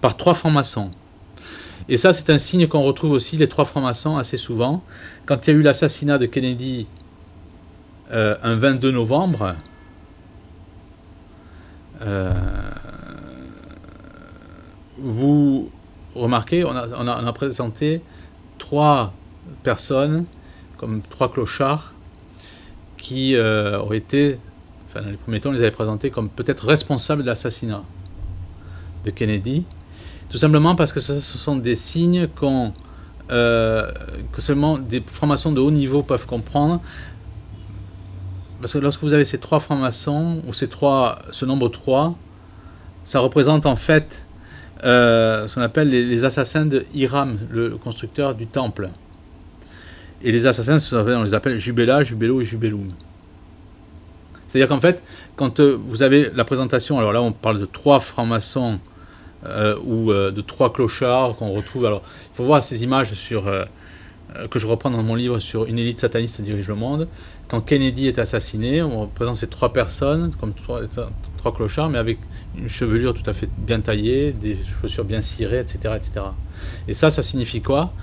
par 3 francs-maçons. Et ça, c'est un signe qu'on retrouve aussi, les 3 francs-maçons, assez souvent. Quand il y a eu l'assassinat de Kennedy un 22 novembre, vous remarquez, on a présenté 3 personnes, comme 3 clochards, qui auraient été, enfin dans les premiers temps, on les avait présentés comme peut-être responsables de l'assassinat de Kennedy, tout simplement parce que ce sont des signes que seulement des francs-maçons de haut niveau peuvent comprendre. Parce que lorsque vous avez ces 3 francs-maçons, ou ce nombre 3, ça représente en fait ce qu'on appelle les assassins de Hiram, le constructeur du temple. Et les assassins, on les appelle Jubela, Jubelo et Jubelum. C'est-à-dire qu'en fait, quand vous avez la présentation, alors là on parle de 3 francs-maçons ou de 3 clochards qu'on retrouve. Alors il faut voir ces images que je reprends dans mon livre sur Une élite sataniste dirige le monde. Quand Kennedy est assassiné, on représente ces 3 personnes comme 3 clochards, mais avec une chevelure tout à fait bien taillée, des chaussures bien cirées, etc., etc. Et ça signifie quoi?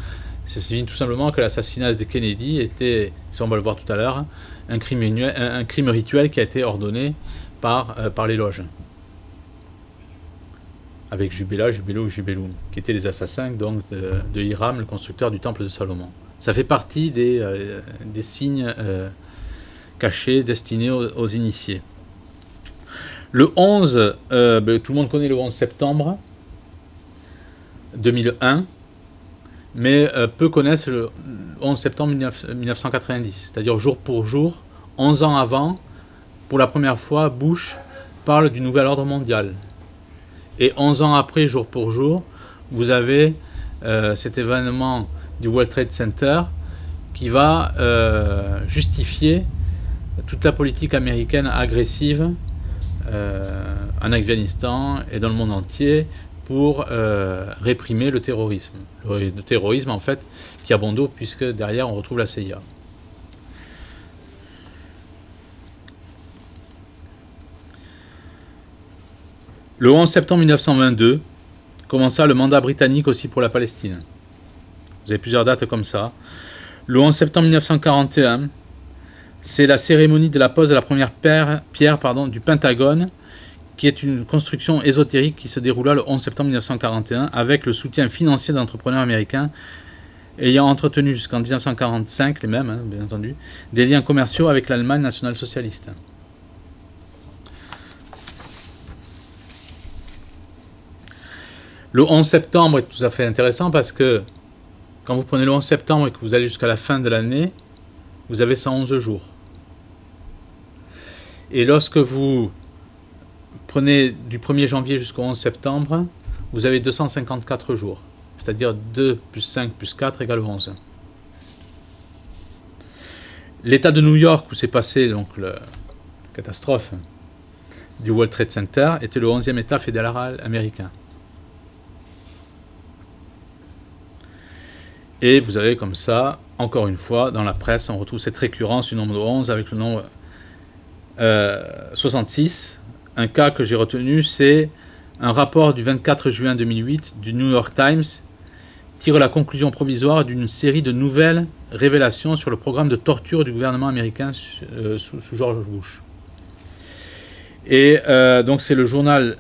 Ça signifie tout simplement que l'assassinat de Kennedy était, ça on va le voir tout à l'heure, un crime rituel qui a été ordonné par les loges. Avec Jubela, Jubelo et Jubelum, qui étaient les assassins donc, de Hiram, le constructeur du temple de Salomon. Ça fait partie des signes cachés destinés aux initiés. Le 11, tout le monde connaît le 11 septembre 2001, mais peu connaissent le 11 septembre 1990, c'est-à-dire jour pour jour, 11 ans avant, pour la première fois, Bush parle du nouvel ordre mondial. Et 11 ans après, jour pour jour, vous avez cet événement du World Trade Center qui va justifier toute la politique américaine agressive en Afghanistan et dans le monde entier pour réprimer le terrorisme. Le terrorisme, en fait, qui a bon dos puisque derrière, on retrouve la CIA. Le 11 septembre 1922 commença le mandat britannique aussi pour la Palestine. Vous avez plusieurs dates comme ça. Le 11 septembre 1941, c'est la cérémonie de la pose de la première pierre du Pentagone, qui est une construction ésotérique qui se déroula le 11 septembre 1941 avec le soutien financier d'entrepreneurs américains ayant entretenu jusqu'en 1945, les mêmes, bien entendu, des liens commerciaux avec l'Allemagne nationale-socialiste. Le 11 septembre est tout à fait intéressant parce que quand vous prenez le 11 septembre et que vous allez jusqu'à la fin de l'année, vous avez 111 jours. Et lorsque vous prenez du 1er janvier jusqu'au 11 septembre, vous avez 254 jours. C'est-à-dire 2 plus 5 plus 4 égale 11. L'État de New York, où s'est passée donc, la catastrophe du World Trade Center, était le 11e État fédéral américain. Et vous avez comme ça, encore une fois, dans la presse, on retrouve cette récurrence du nombre 11 avec le nombre 66. Un cas que j'ai retenu, c'est un rapport du 24 juin 2008 du New York Times tire la conclusion provisoire d'une série de nouvelles révélations sur le programme de torture du gouvernement américain sous George Bush. Et donc c'est le journal...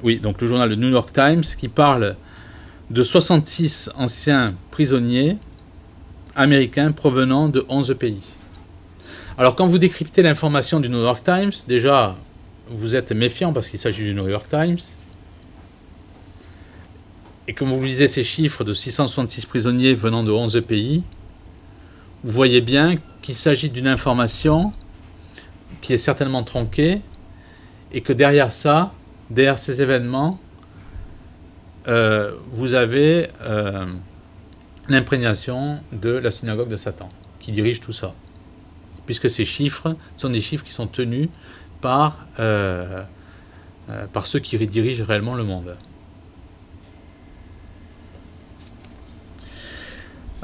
oui, donc le journal de New York Times qui parle de 66 anciens prisonniers américains provenant de 11 pays. Alors quand vous décryptez l'information du New York Times, déjà vous êtes méfiant parce qu'il s'agit du New York Times, et quand vous lisez ces chiffres de 666 prisonniers venant de 11 pays, vous voyez bien qu'il s'agit d'une information qui est certainement tronquée, et que derrière ça, derrière ces événements, vous avez l'imprégnation de la synagogue de Satan, qui dirige tout ça. Puisque ces chiffres sont des chiffres qui sont tenus par ceux qui dirigent réellement le monde.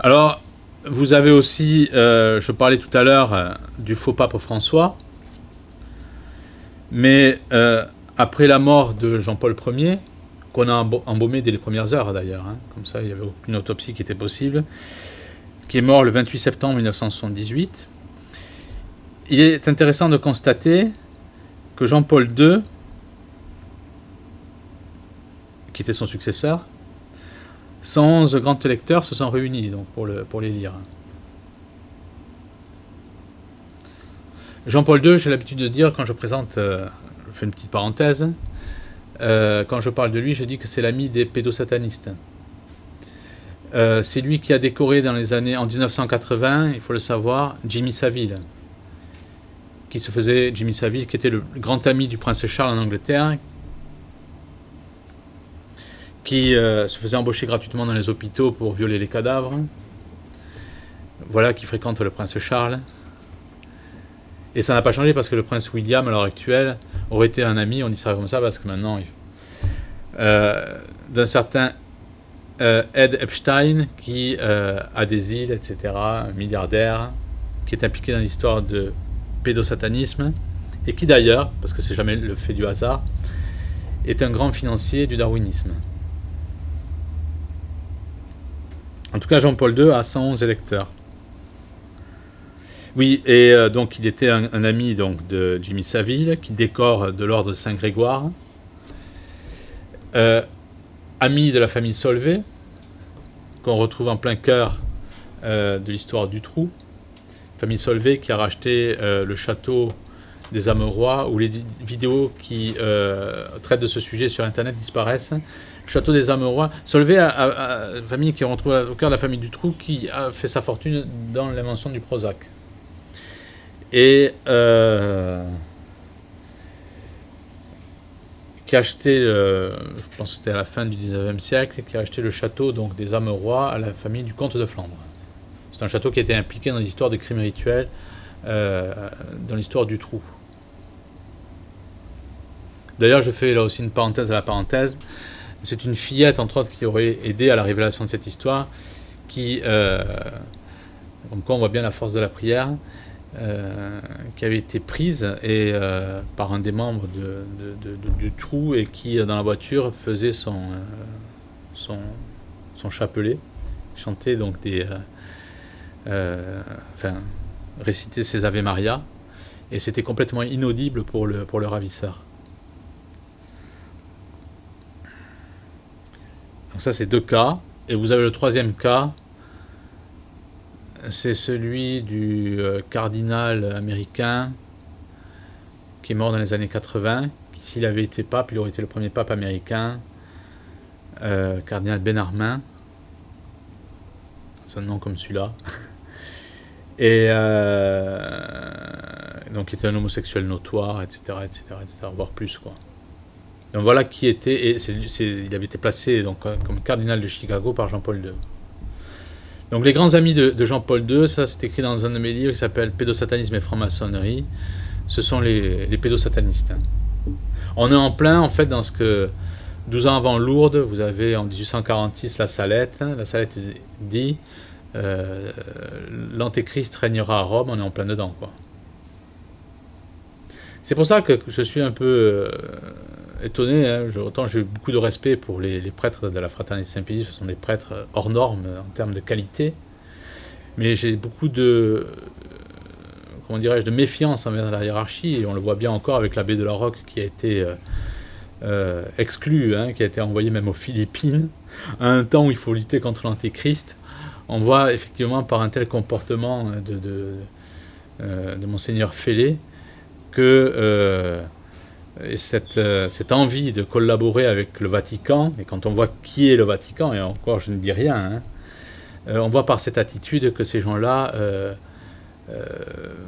Alors, vous avez aussi, je parlais tout à l'heure du faux pape François, mais après la mort de Jean-Paul Ier, qu'on a embaumé dès les premières heures d'ailleurs, hein, comme ça il n'y avait aucune autopsie qui était possible, qui est mort le 28 septembre 1978, il est intéressant de constater que Jean-Paul II, qui était son successeur, 111 grands lecteurs se sont réunis donc, pour les lire. Jean-Paul II, j'ai l'habitude de dire, quand je présente, je fais une petite parenthèse, quand je parle de lui, je dis que c'est l'ami des pédosatanistes. C'est lui qui a décoré en 1980, il faut le savoir, Jimmy Savile. Jimmy Savile, qui était le grand ami du prince Charles en Angleterre, qui se faisait embaucher gratuitement dans les hôpitaux pour violer les cadavres. Voilà qui fréquente le prince Charles. Et ça n'a pas changé parce que le prince William, à l'heure actuelle, aurait été un ami, on dit ça comme ça, parce que maintenant, d'un certain Ed Epstein, qui a des îles, etc., un milliardaire, qui est impliqué dans l'histoire de pédosatanisme, et qui d'ailleurs, parce que c'est jamais le fait du hasard, est un grand financier du darwinisme. En tout cas, Jean-Paul II a 111 électeurs. Oui, et donc il était un ami donc, de Jimmy Savile, qui décore de l'ordre de Saint-Grégoire, ami de la famille Solvay, qu'on retrouve en plein cœur de l'histoire du Trou. Famille Solvay qui a racheté le château des Amerois, où les vidéos qui traitent de ce sujet sur Internet disparaissent. Le château des Amerois. Solvay, famille qui est retrouvée au cœur de la famille du Trou, qui a fait sa fortune dans l'invention du Prozac. Et qui a acheté, je pense que c'était à la fin du 19e siècle, qui a acheté le château donc, des Amerois à la famille du comte de Flandre. C'est un château qui a été impliqué dans des histoires de crimes rituels, dans l'histoire du Trou. D'ailleurs, je fais là aussi une parenthèse à la parenthèse. C'est une fillette, entre autres, qui aurait aidé à la révélation de cette histoire, qui, comme quoi on voit bien la force de la prière, qui avait été prise par un des membres du Trou et qui, dans la voiture, faisait son chapelet, chantait donc récitait ses Ave Maria, et c'était complètement inaudible pour le ravisseur. Donc ça, c'est deux cas. Et vous avez le troisième cas, c'est celui du cardinal américain qui est mort dans les années 80, qui, s'il avait été pape, il aurait été le premier pape américain, cardinal Benharmin. c'est un nom comme celui-là. Et donc il était un homosexuel notoire, etc., voire plus, quoi. Donc voilà qui était, et il avait été placé donc, comme cardinal de Chicago par Jean-Paul II. Donc les grands amis de Jean-Paul II, ça c'est écrit dans un de mes livres qui s'appelle Pédosatanisme et franc-maçonnerie. Ce sont les pédosatanistes. On est en plein, en fait, dans ce que 12 ans avant Lourdes, vous avez en 1846 la Salette. La Salette dit l'antéchrist régnera à Rome, on est en plein dedans, quoi. C'est pour ça que je suis un peu étonné, hein. Autant j'ai beaucoup de respect pour les prêtres de la Fraternité Saint-Pédis, ce sont des prêtres hors normes en termes de qualité, mais j'ai beaucoup de, comment dirais-je, de méfiance envers la hiérarchie, et on le voit bien encore avec l'abbé de la Roque qui a été exclu, hein, qui a été envoyé même aux Philippines, à un temps où il faut lutter contre l'antéchrist. On voit effectivement par un tel comportement de Monseigneur Fellé que cette envie de collaborer avec le Vatican, et quand on voit qui est le Vatican, et encore je ne dis rien, hein, on voit par cette attitude que ces gens-là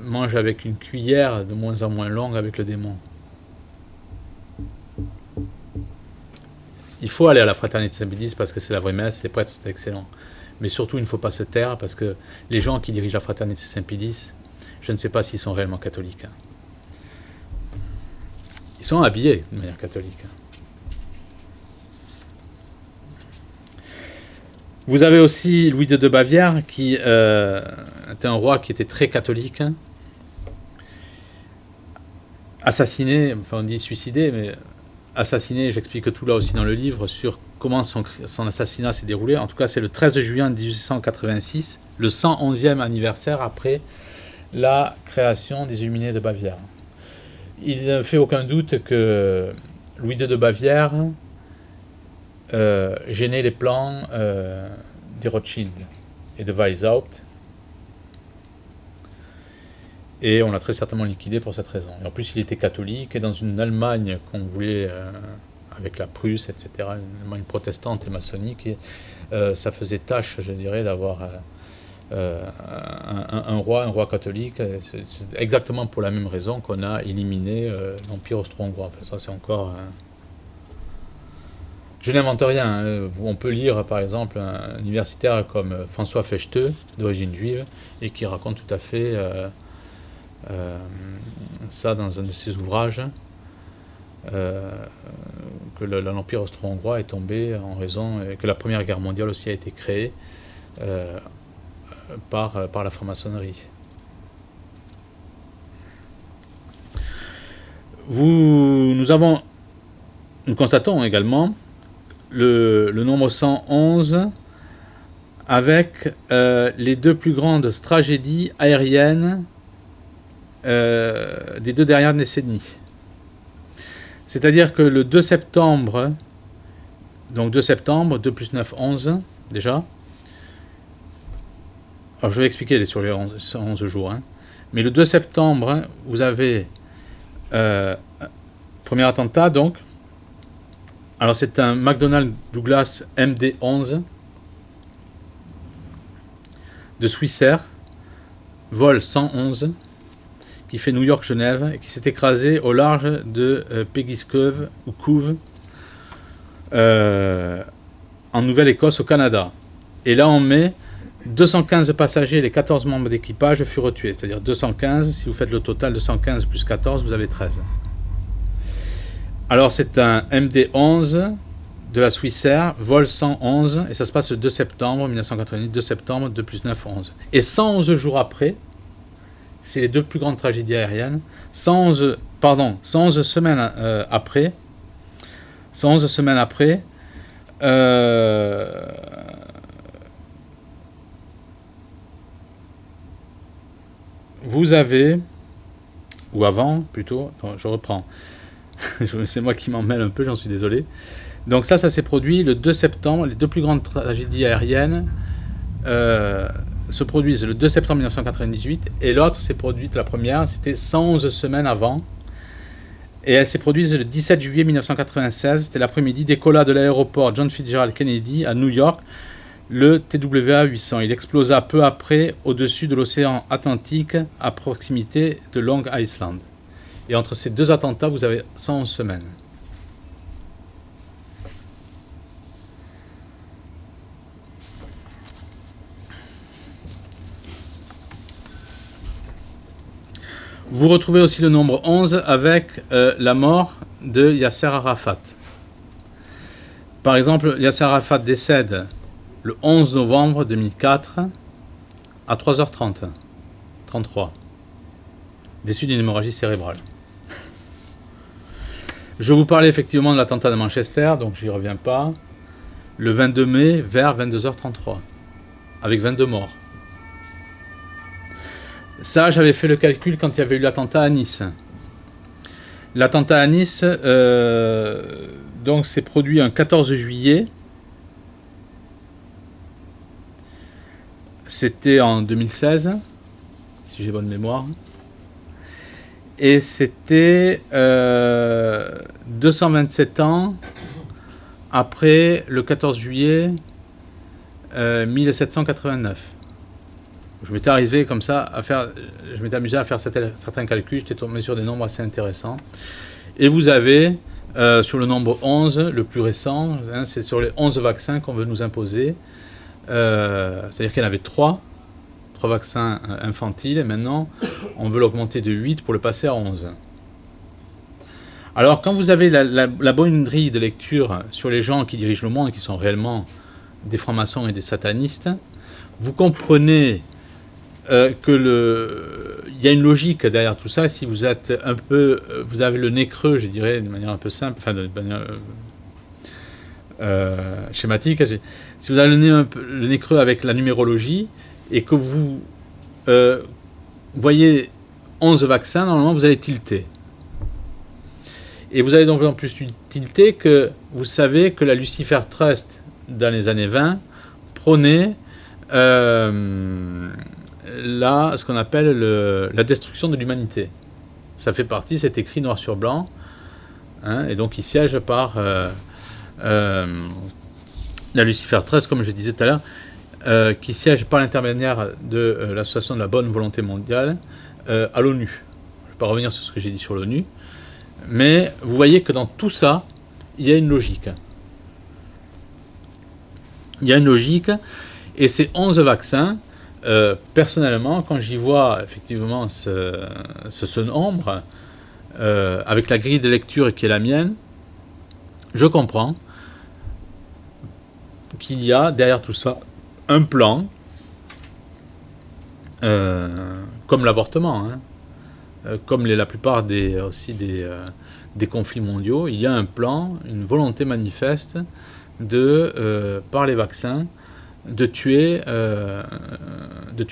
mangent avec une cuillère de moins en moins longue avec le démon. Il faut aller à la Fraternité Saint-Pédis parce que c'est la vraie messe, les prêtres sont excellents. Mais surtout, il ne faut pas se taire parce que les gens qui dirigent la Fraternité Saint-Pédis, je ne sais pas s'ils sont réellement catholiques. Ils sont habillés de manière catholique. Vous avez aussi Louis II de Bavière, qui était un roi qui était très catholique, assassiné, enfin on dit suicidé, mais assassiné, j'explique tout là aussi dans le livre, sur comment son assassinat s'est déroulé. En tout cas, c'est le 13 juin 1886, le 111e anniversaire après la création des Illuminés de Bavière. Il ne fait aucun doute que Louis II de Bavière gênait les plans des Rothschild et de Weishaupt, et on l'a très certainement liquidé pour cette raison. Et en plus, il était catholique, et dans une Allemagne qu'on voulait, avec la Prusse, etc., une Allemagne protestante et maçonnique, et, ça faisait tâche, je dirais, d'avoir un roi catholique. C'est exactement pour la même raison qu'on a éliminé l'Empire austro-hongrois. Enfin, ça, c'est encore... Je n'invente rien, hein. On peut lire, par exemple, un universitaire comme François Fechteux, d'origine juive, et qui raconte tout à fait... ça dans un de ses ouvrages, que l'Empire austro-hongrois est tombé en raison, que la Première Guerre mondiale aussi a été créée par la franc-maçonnerie. Nous constatons également le nombre 111 avec les deux plus grandes tragédies aériennes des deux dernières décennies. C'est-à-dire que le 2 septembre, donc 2 septembre, 2 plus 9, 11, déjà. Alors je vais expliquer sur les 11 jours. Hein. Mais le 2 septembre, hein, vous avez premier attentat, donc. Alors c'est un McDonnell Douglas MD-11 de Swissair, vol 111, qui fait New York-Genève, et qui s'est écrasé au large de Peguiscove, ou Couve, en Nouvelle-Écosse, au Canada. Et là, on met 215 passagers et les 14 membres d'équipage furent tués. C'est-à-dire 215, si vous faites le total, 215 plus 14, vous avez 13. Alors, c'est un MD-11 de la Swissair, vol 111, et ça se passe le 2 septembre 1990, 2 septembre, 2 plus 9, 11. Et 111 jours après, c'est les deux plus grandes tragédies aériennes. 111 semaines après, vous avez, ou avant plutôt, non, je reprends, c'est moi qui m'en mêle un peu, j'en suis désolé. Donc ça s'est produit le 2 septembre, les deux plus grandes tragédies aériennes se produisent le 2 septembre 1998, et l'autre s'est produite, la première, c'était 111 semaines avant, et elle s'est produite le 17 juillet 1996, c'était l'après-midi, décollage de l'aéroport John Fitzgerald Kennedy à New York, le TWA 800. Il explosa peu après au-dessus de l'océan Atlantique à proximité de Long Island. Et entre ces deux attentats, vous avez 111 semaines. Vous retrouvez aussi le nombre 11 avec la mort de Yasser Arafat. Par exemple, Yasser Arafat décède le 11 novembre 2004 à 3h30, 33, déçu d'une hémorragie cérébrale. Je vous parlais effectivement de l'attentat de Manchester, donc j'y reviens pas, le 22 mai vers 22h33, avec 22 morts. Ça, j'avais fait le calcul quand il y avait eu l'attentat à Nice. L'attentat à Nice, donc, s'est produit un 14 juillet. C'était en 2016, si j'ai bonne mémoire. Et c'était 227 ans après le 14 juillet 1789. Je m'étais arrivé comme ça à faire, je m'étais amusé à faire certains calculs, j'étais tombé sur des nombres assez intéressants. Et vous avez, sur le nombre 11, le plus récent, hein, c'est sur les 11 vaccins qu'on veut nous imposer. C'est-à-dire qu'il y en avait 3 vaccins infantiles, et maintenant on veut l'augmenter de 8 pour le passer à 11. Alors quand vous avez la bonne grille de lecture sur les gens qui dirigent le monde, qui sont réellement des francs-maçons et des satanistes, vous comprenez il y a une logique derrière tout ça. Si vous êtes un peu, vous avez le nez creux, je dirais, de manière un peu simple, enfin de manière schématique. Si vous avez le nez creux avec la numérologie et que vous voyez 11 vaccins, normalement vous allez tilter. Et vous allez donc en plus tilter que vous savez que la Lucifer Trust dans les années 20 prônait ce qu'on appelle la destruction de l'humanité. Ça fait partie, c'est écrit noir sur blanc, hein, et donc il siège par la Lucifer Trust, comme je disais tout à l'heure, qui siège par l'intermédiaire de l'association de la bonne volonté mondiale à l'ONU. Je ne vais pas revenir sur ce que j'ai dit sur l'ONU, mais vous voyez que dans tout ça, il y a une logique. Il y a une logique, et ces 11 vaccins, personnellement, quand j'y vois effectivement ce nombre, avec la grille de lecture qui est la mienne, je comprends qu'il y a derrière tout ça un plan, comme l'avortement, hein, comme la plupart des conflits mondiaux, il y a un plan, une volonté manifeste par les vaccins, de tuer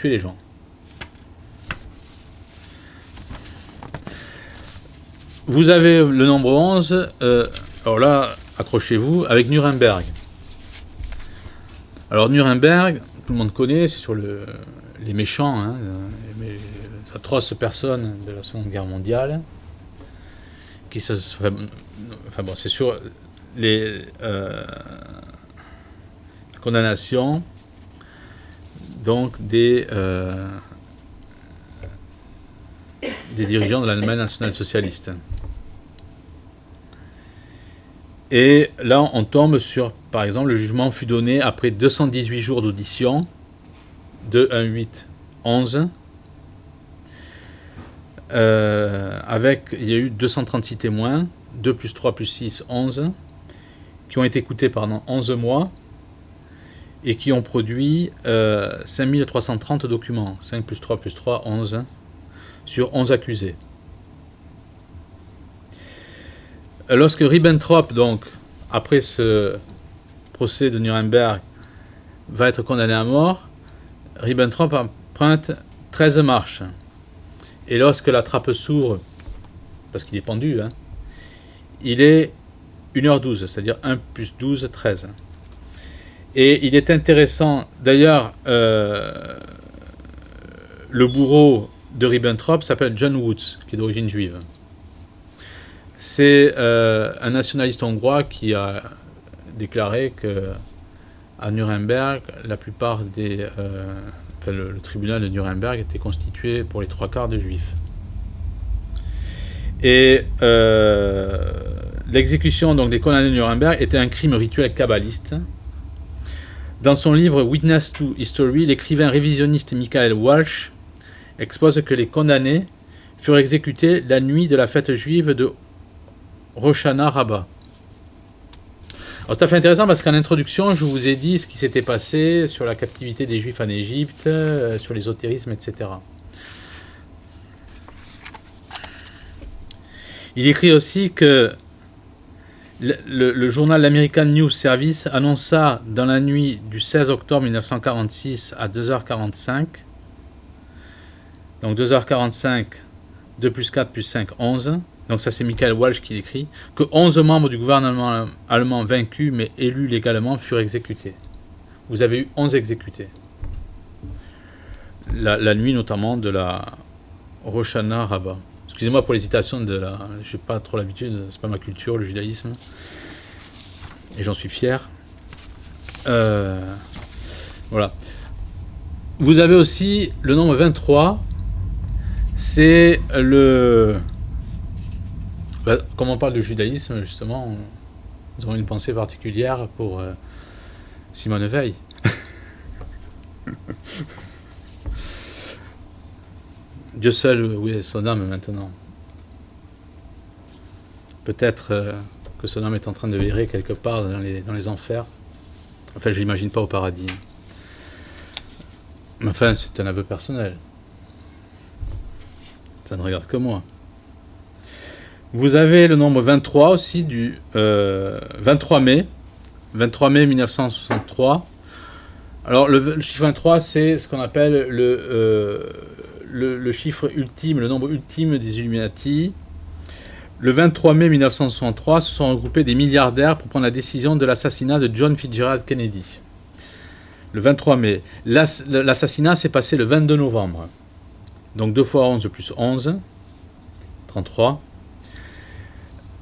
les gens. Vous avez le nombre 11, alors là, accrochez-vous, avec Nuremberg. Alors Nuremberg, tout le monde connaît, c'est sur les méchants, hein, les atroces personnes de la Seconde Guerre mondiale, enfin bon, c'est sur les condamnation donc des dirigeants de l'Allemagne nationale-socialiste. Et là, on tombe sur, par exemple, le jugement fut donné après 218 jours d'audition, de 1-8-11, il y a eu 236 témoins, 2 plus 3 plus 6, 11, qui ont été écoutés pendant 11 mois, et qui ont produit 5330 documents, 5 plus 3 plus 3, 11, sur 11 accusés. Lorsque Ribbentrop, donc, après ce procès de Nuremberg, va être condamné à mort, Ribbentrop emprunte 13 marches. Et lorsque la trappe s'ouvre, parce qu'il est pendu, hein, il est 1h12, c'est-à-dire 1 plus 12, 13. Et il est intéressant, d'ailleurs, le bourreau de Ribbentrop s'appelle John Woods, qui est d'origine juive. C'est un nationaliste hongrois qui a déclaré que, à Nuremberg, la plupart des... le tribunal de Nuremberg était constitué pour les 3/4 de juifs. Et l'exécution donc, des condamnés de Nuremberg était un crime rituel kabbaliste. Dans son livre Witness to History, l'écrivain révisionniste Michael Walsh expose que les condamnés furent exécutés la nuit de la fête juive de Hoshana Rabbah. Alors c'est tout à fait intéressant parce qu'en introduction, je vous ai dit ce qui s'était passé sur la captivité des Juifs en Égypte, sur l'ésotérisme, etc. Il écrit aussi que le journal American News Service annonça dans la nuit du 16 octobre 1946 à 2h45, donc 2h45, 2 plus 4 plus 5, 11, donc ça c'est Michael Walsh qui l'écrit, que 11 membres du gouvernement allemand vaincus mais élus légalement furent exécutés. Vous avez eu 11 exécutés. La nuit notamment de la Hoshana Rabbah. Excusez-moi pour l'hésitation de la... Je n'ai pas trop l'habitude, c'est pas ma culture, le judaïsme. Et j'en suis fier. Voilà. Vous avez aussi le nombre 23. C'est le... Comme on parle de judaïsme, justement, nous avons une pensée particulière pour Simone Veil. Dieu seul, oui, est son âme maintenant. Peut-être que son âme est en train de errer quelque part dans les enfers. Enfin, je ne l'imagine pas au paradis. Mais enfin, c'est un aveu personnel. Ça ne regarde que moi. Vous avez le nombre 23 aussi du 23 mai. 23 mai 1963. Alors, le chiffre 23, c'est ce qu'on appelle le chiffre ultime, le nombre ultime des Illuminati. Le 23 mai 1963, se sont regroupés des milliardaires pour prendre la décision de l'assassinat de John Fitzgerald Kennedy. Le 23 mai. L'assassinat s'est passé le 22 novembre. Donc 2 fois 11 plus 11, 33.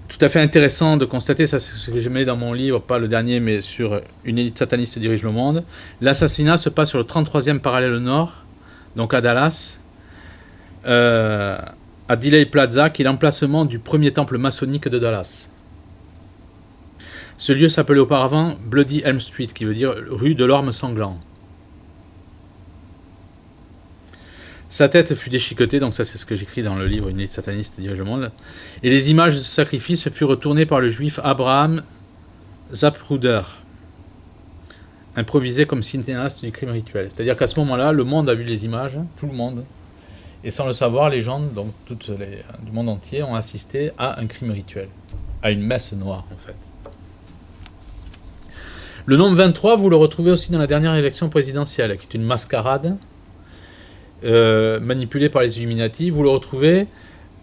Tout à fait intéressant de constater, ça c'est ce que je mets dans mon livre, pas le dernier, mais sur Une élite sataniste dirige le monde. L'assassinat se passe sur le 33e parallèle nord, donc à Dallas, à Dealey Plaza, qui est l'emplacement du premier temple maçonnique de Dallas. Ce lieu s'appelait auparavant Bloody Elm Street, qui veut dire rue de l'orme sanglant. Sa tête fut déchiquetée, donc ça c'est ce que j'écris dans le livre Une élite sataniste dirige le monde. Et les images de ce sacrifice furent retournées par le juif Abraham Zapruder, improvisé comme cinéaste du crime rituel. C'est-à-dire qu'à ce moment-là, le monde a vu les images, tout le monde, et sans le savoir, les gens donc, du monde entier ont assisté à un crime rituel, à une messe noire en fait. Le nombre 23, vous le retrouvez aussi dans la dernière élection présidentielle, qui est une mascarade manipulée par les Illuminati. Vous le retrouvez,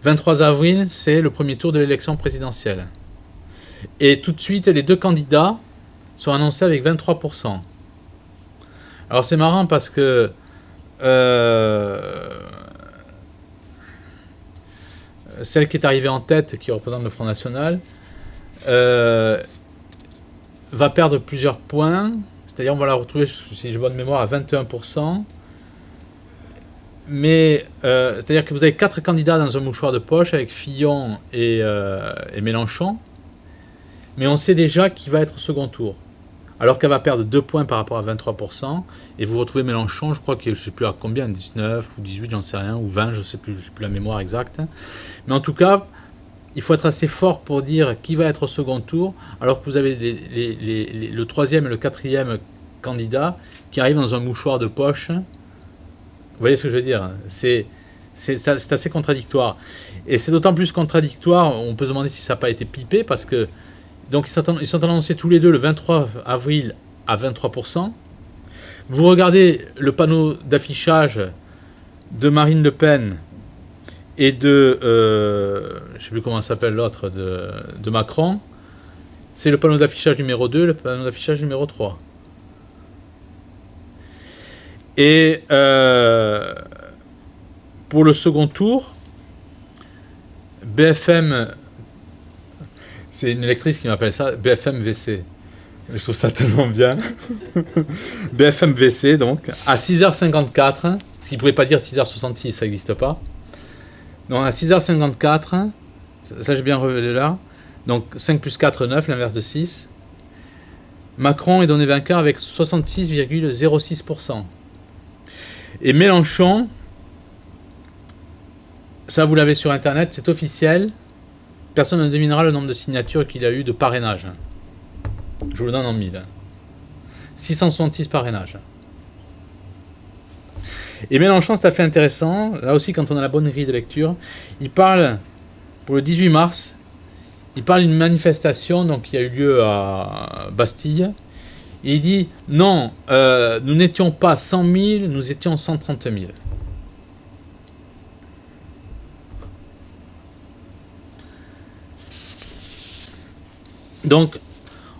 23 avril, c'est le premier tour de l'élection présidentielle. Et tout de suite, les deux candidats sont annoncés avec 23%. Alors c'est marrant parce que celle qui est arrivée en tête, qui représente le Front National, va perdre plusieurs points. C'est-à-dire on va la retrouver, si j'ai bonne mémoire, à 21%. Mais c'est-à-dire que vous avez 4 candidats dans un mouchoir de poche avec Fillon et Mélenchon. Mais on sait déjà qui va être au second tour. Alors qu'elle va perdre 2 points par rapport à 23%. Et vous retrouvez Mélenchon, je crois que je ne sais plus à combien, 19 ou 18, j'en sais rien, ou 20, je ne sais plus la mémoire exacte. Mais en tout cas, il faut être assez fort pour dire qui va être au second tour, alors que vous avez le 3e et le 4e candidat qui arrivent dans un mouchoir de poche. Vous voyez ce que je veux dire ? C'est assez contradictoire. Et c'est d'autant plus contradictoire, on peut se demander si ça n'a pas été pipé, parce que donc ils sont annoncés tous les deux le 23 avril à 23%. Vous regardez le panneau d'affichage de Marine Le Pen et de, je ne sais plus comment s'appelle l'autre, de Macron. C'est le panneau d'affichage numéro 2, le panneau d'affichage numéro 3. Et pour le second tour, BFM, c'est une lectrice qui m'appelle ça, BFM VC. Je trouve ça tellement bien. BFM-VC, donc, à 6h54, ce qui ne pouvait pas dire 6h66, ça n'existe pas. Donc, à 6h54, ça j'ai bien révélé là, donc 5 plus 4, 9, l'inverse de 6. Macron est donné vainqueur avec 66,06%. Et Mélenchon, ça vous l'avez sur internet, c'est officiel, personne ne devinera le nombre de signatures qu'il a eu de parrainage. Je vous le donne en 1000. 666 parrainages. Et Mélenchon, c'est tout à fait intéressant. Là aussi, quand on a la bonne grille de lecture, il parle, pour le 18 mars, il parle d'une manifestation donc, qui a eu lieu à Bastille. Et il dit, non, nous n'étions pas 100 000, nous étions 130 000. Donc,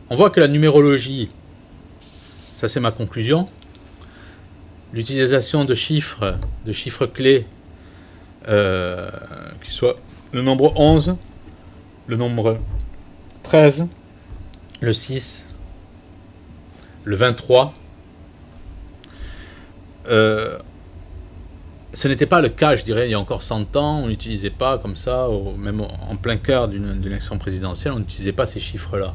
on voit que la numérologie, ça c'est ma conclusion, l'utilisation de chiffres clés, qui soient le nombre 11, le nombre 13, le 6, le 23, ce n'était pas le cas, je dirais, il y a encore 100 ans, on n'utilisait pas comme ça, même en plein cœur d'une élection présidentielle, on n'utilisait pas ces chiffres-là.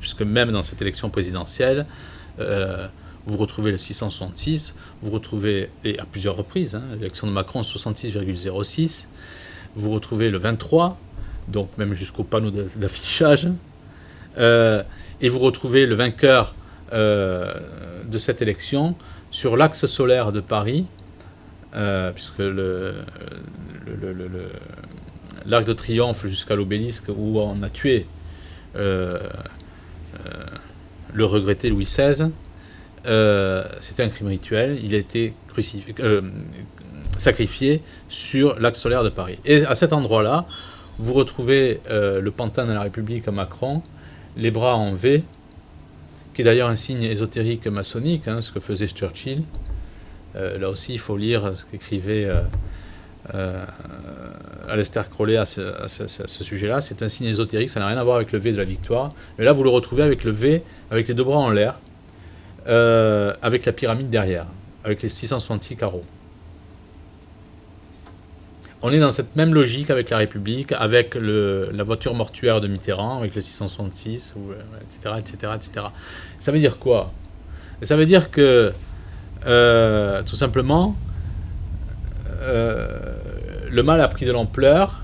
Puisque même dans cette élection présidentielle, vous retrouvez le 666, vous retrouvez, et à plusieurs reprises, l'élection de Macron 66,06, vous retrouvez le 23, donc même jusqu'au panneau d'affichage, et vous retrouvez le vainqueur de cette élection sur l'axe solaire de Paris, puisque l'Arc de Triomphe jusqu'à l'obélisque où on a tué le regretté Louis XVI, c'était un crime rituel, il a été sacrifié sur l'axe solaire de Paris. Et à cet endroit-là, vous retrouvez le pantin de la République à Macron, les bras en V, qui est d'ailleurs un signe ésotérique maçonnique, ce que faisait Churchill. Là aussi, il faut lire ce qu'écrivait Aleister Crowley à ce sujet-là. C'est un signe ésotérique, ça n'a rien à voir avec le V de la victoire. Mais là, vous le retrouvez avec le V, avec les deux bras en l'air, avec la pyramide derrière, avec les 666 carreaux. On est dans cette même logique avec la République, avec la voiture mortuaire de Mitterrand, avec le 666, etc., etc., etc. Ça veut dire quoi? Ça veut dire que, tout simplement, le mal a pris de l'ampleur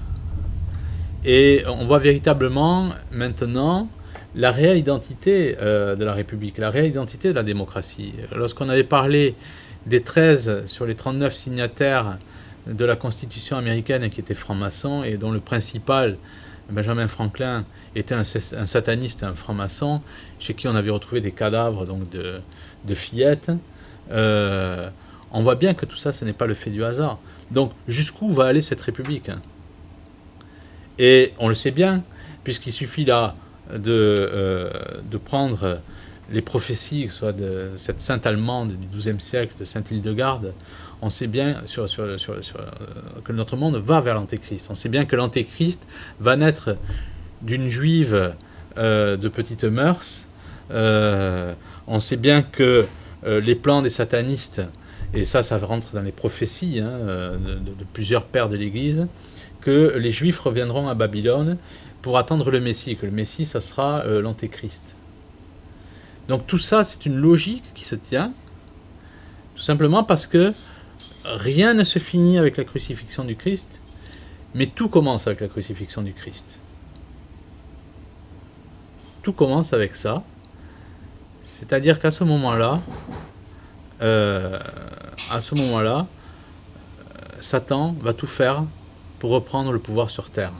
et on voit véritablement maintenant la réelle identité de la République, la réelle identité de la démocratie. Lorsqu'on avait parlé des 13 sur les 39 signataires de la Constitution américaine qui étaient francs-maçons et dont le principal, Benjamin Franklin, était un sataniste, un franc-maçon, chez qui on avait retrouvé des cadavres donc, de fillettes, on voit bien que tout ça, ce n'est pas le fait du hasard. Donc, jusqu'où va aller cette République? Et on le sait bien, puisqu'il suffit là de prendre les prophéties, soit de cette sainte allemande du XIIe siècle, de Sainte Hildegarde, on sait bien que notre monde va vers l'Antéchrist. On sait bien que l'Antéchrist va naître d'une juive de petites mœurs. On sait bien que les plans des satanistes, et ça rentre dans les prophéties de plusieurs pères de l'Église, que les Juifs reviendront à Babylone pour attendre le Messie, que le Messie, ça sera l'Antéchrist. Donc tout ça, c'est une logique qui se tient, tout simplement parce que rien ne se finit avec la crucifixion du Christ, mais tout commence avec la crucifixion du Christ. Tout commence avec ça, c'est-à-dire qu'à ce moment-là, Satan va tout faire pour reprendre le pouvoir sur terre.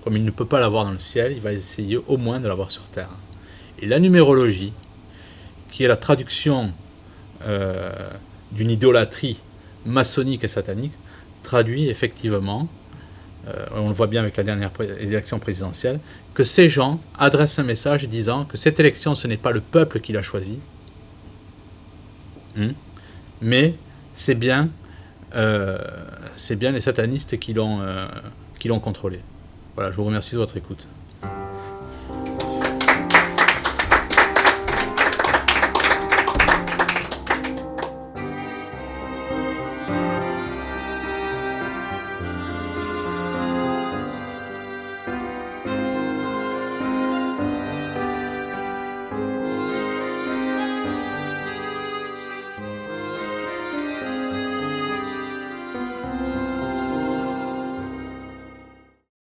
Comme il ne peut pas l'avoir dans le ciel, il va essayer au moins de l'avoir sur terre. Et la numérologie, qui est la traduction d'une idolâtrie maçonnique et satanique, traduit effectivement, on le voit bien avec la dernière élection présidentielle, que ces gens adressent un message disant que cette élection, ce n'est pas le peuple qui l'a choisi, mais c'est bien les satanistes qui l'ont contrôlé. Voilà, je vous remercie de votre écoute.